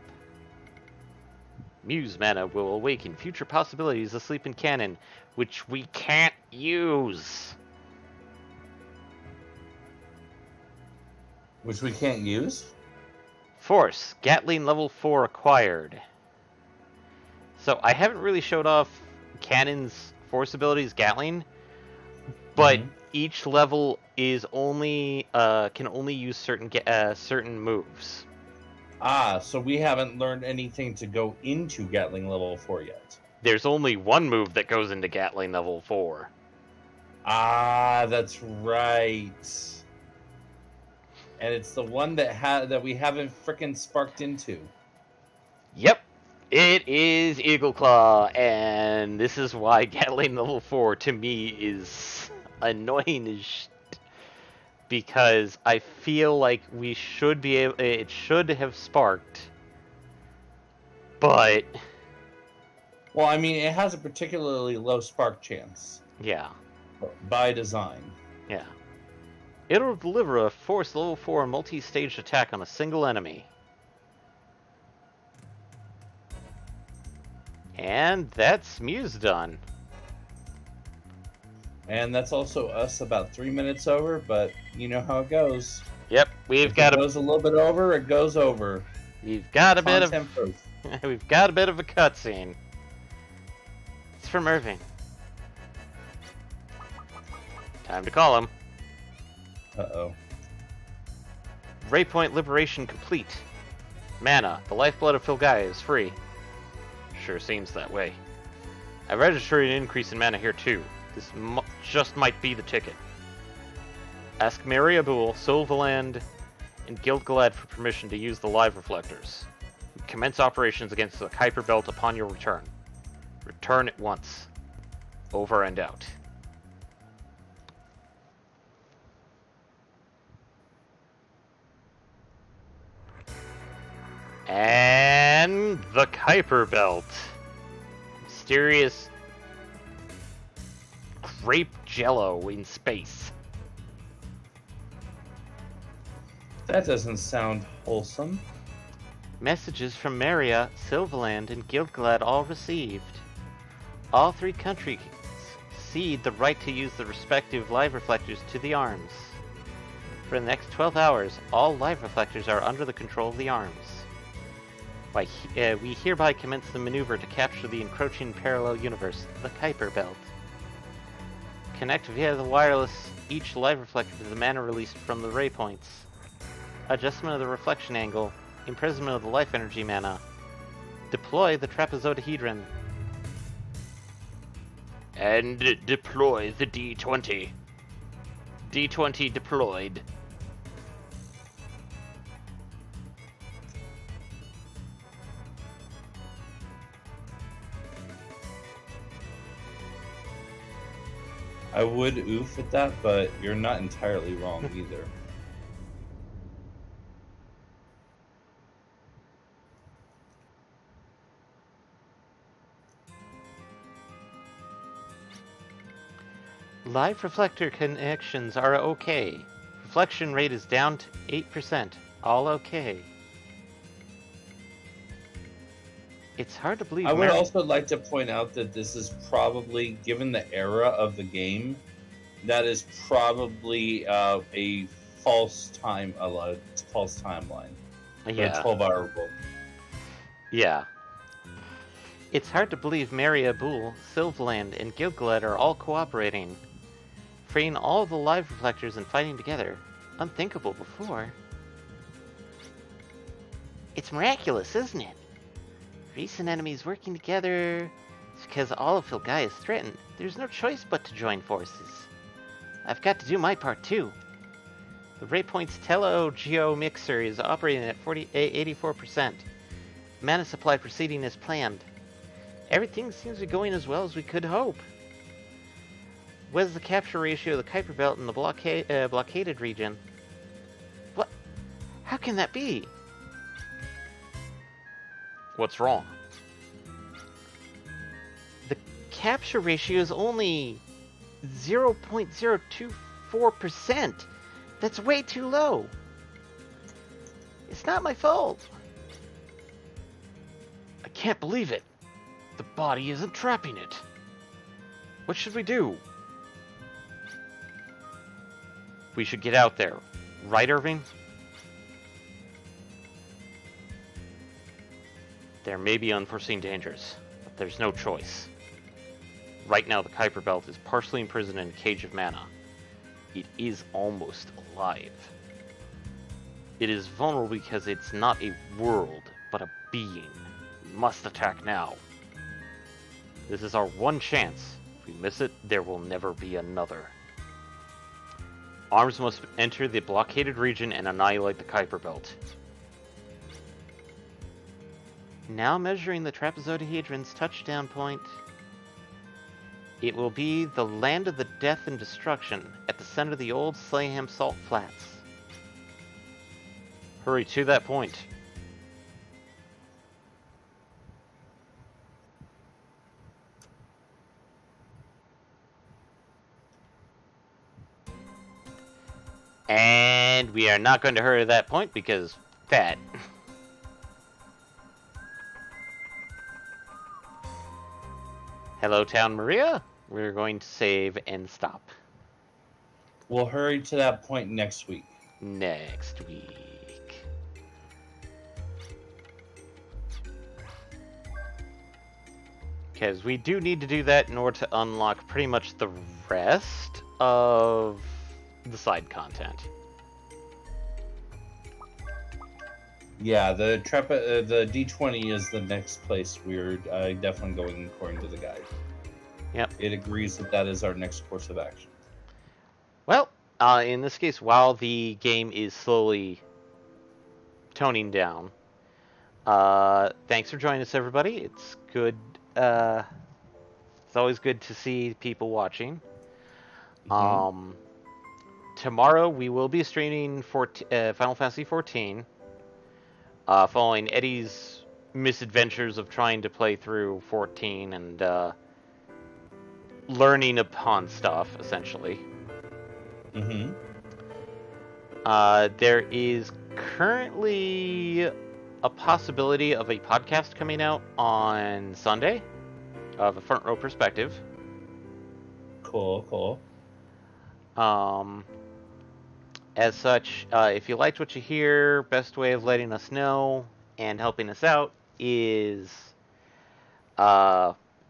Muse mana will awaken future possibilities asleep in canon, which we can't use. Which we can't use? Force. Gatling level 4 acquired. So I haven't really showed off Cannon's force abilities, Gatling, but each level is only can only use certain moves. Ah, so we haven't learned anything to go into Gatling level 4 yet. There's only one move that goes into Gatling level 4. Ah, that's right. And it's the one that we haven't frickin' sparked into. Yep. It is Eagle Claw, and this is why Gatling level 4 to me is annoying as shit. Because I feel like we should be able, it should have sparked, but... Well, I mean, it has a particularly low spark chance. Yeah. By design. Yeah. It'll deliver a force level 4 multi-staged attack on a single enemy. And that's Muse done. And that's also us about 3 minutes over, but you know how it goes. Yep, If it goes a little bit over, it goes over. We've got a bit of proof. we've got a bit of a cutscene. It's from Irving. Time to call him. Uh-oh. Waypoint liberation complete. Mana, the lifeblood of Filgaia is free. Sure seems that way. I registered an increase in mana here too. This just might be the ticket. Ask Mary Abul, Sylvaland, and Gilgalad for permission to use the live reflectors. Commence operations against the Kuiper Belt upon your return. Return at once. Over and out. And the Kuiper Belt. Mysterious grape jello in space. That doesn't sound wholesome. Messages from Maria, Sylvaland, and Gilgalad all received. All three countries cede the right to use the respective live reflectors to the arms. For the next 12 hours, all live reflectors are under the control of the arms. We hereby commence the maneuver to capture the encroaching parallel universe, the Kuiper Belt. Connect via the wireless each live reflector to the mana released from the ray points. Adjustment of the reflection angle, imprisonment of the life energy mana. Deploy the trapezoidahedron. And deploy the D20. D20 deployed. I would oof at that, but you're not entirely wrong either. Live reflector connections are okay. Reflection rate is down to 8%. All okay. It's hard to believe. I would also like to point out that this is probably, given the era of the game, that is probably a false timeline. Yeah. A 12-hour book. Yeah. It's hard to believe Mary Abul, Sylvaland, and Gilgalad are all cooperating. Freeing all the live reflectors and fighting together. Unthinkable before. It's miraculous, isn't it? Recent enemies working together. It's because all of Filgaia is threatened. There's no choice but to join forces. I've got to do my part too. The Raypoint's Tele-Geo Mixer is operating at 84%. Mana supply proceeding as planned. Everything seems to be going as well as we could hope. What is the capture ratio of the Kuiper Belt in the blockaded region? What? How can that be? What's wrong? The capture ratio is only 0.024%. That's way too low. It's not my fault. I can't believe it. The body isn't trapping it. What should we do? We should get out there. Right, Irving? There may be unforeseen dangers, but there's no choice. Right now, the Kuiper Belt is partially imprisoned in a cage of mana. It is almost alive. It is vulnerable because it's not a world, but a being. We must attack now. This is our one chance. If we miss it, there will never be another. Arms must enter the blockaded region and annihilate the Kuiper Belt. Now measuring the trapezoidahedron's touchdown point. It will be the land of the death and destruction at the center of the old Slayham Salt Flats. Hurry to that point. And we are not going to hurry to that point because that. Hello, Town Maria. We're going to save and stop. We'll hurry to that point next week. Next week. Because we do need to do that in order to unlock pretty much the rest of the side content. Yeah, the D20 is the next place we're definitely going according to the guide. Yep. It agrees that is our next course of action. Well, in this case, while the game is slowly toning down, thanks for joining us, everybody. It's good. It's always good to see people watching. Mm-hmm. Tomorrow we will be streaming for Final Fantasy XIV, following Eddie's misadventures of trying to play through 14 and learning upon stuff, essentially. Mm-hmm. There is currently a possibility of a podcast coming out on Sunday of a front row perspective. Cool. As such, if you liked what you hear, best way of letting us know and helping us out is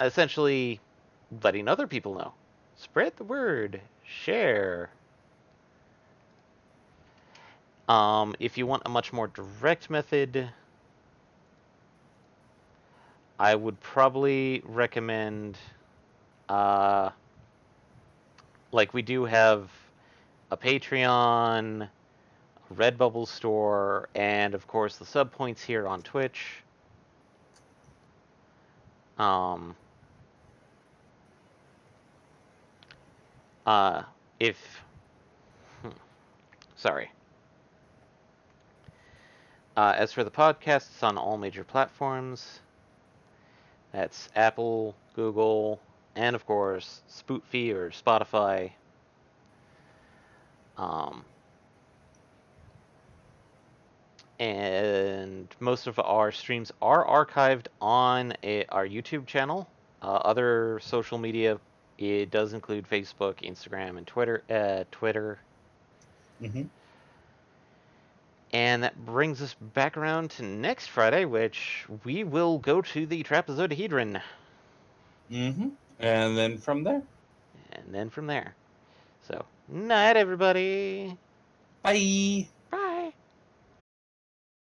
essentially letting other people know. Spread the word. Share. If you want a much more direct method, I would probably recommend, like we do have a Patreon, a Redbubble store, and of course the sub points here on Twitch. Sorry. As for the podcast, it's on all major platforms. That's Apple, Google, and of course Spotify or Spotify. And most of our streams are archived on our YouTube channel. Other social media, it does include Facebook, Instagram, and Twitter. Mm-hmm. And that brings us back around to next Friday, which we will go to the trapezoidahedron. Mm-hmm. And then from there. So, night, everybody. Bye.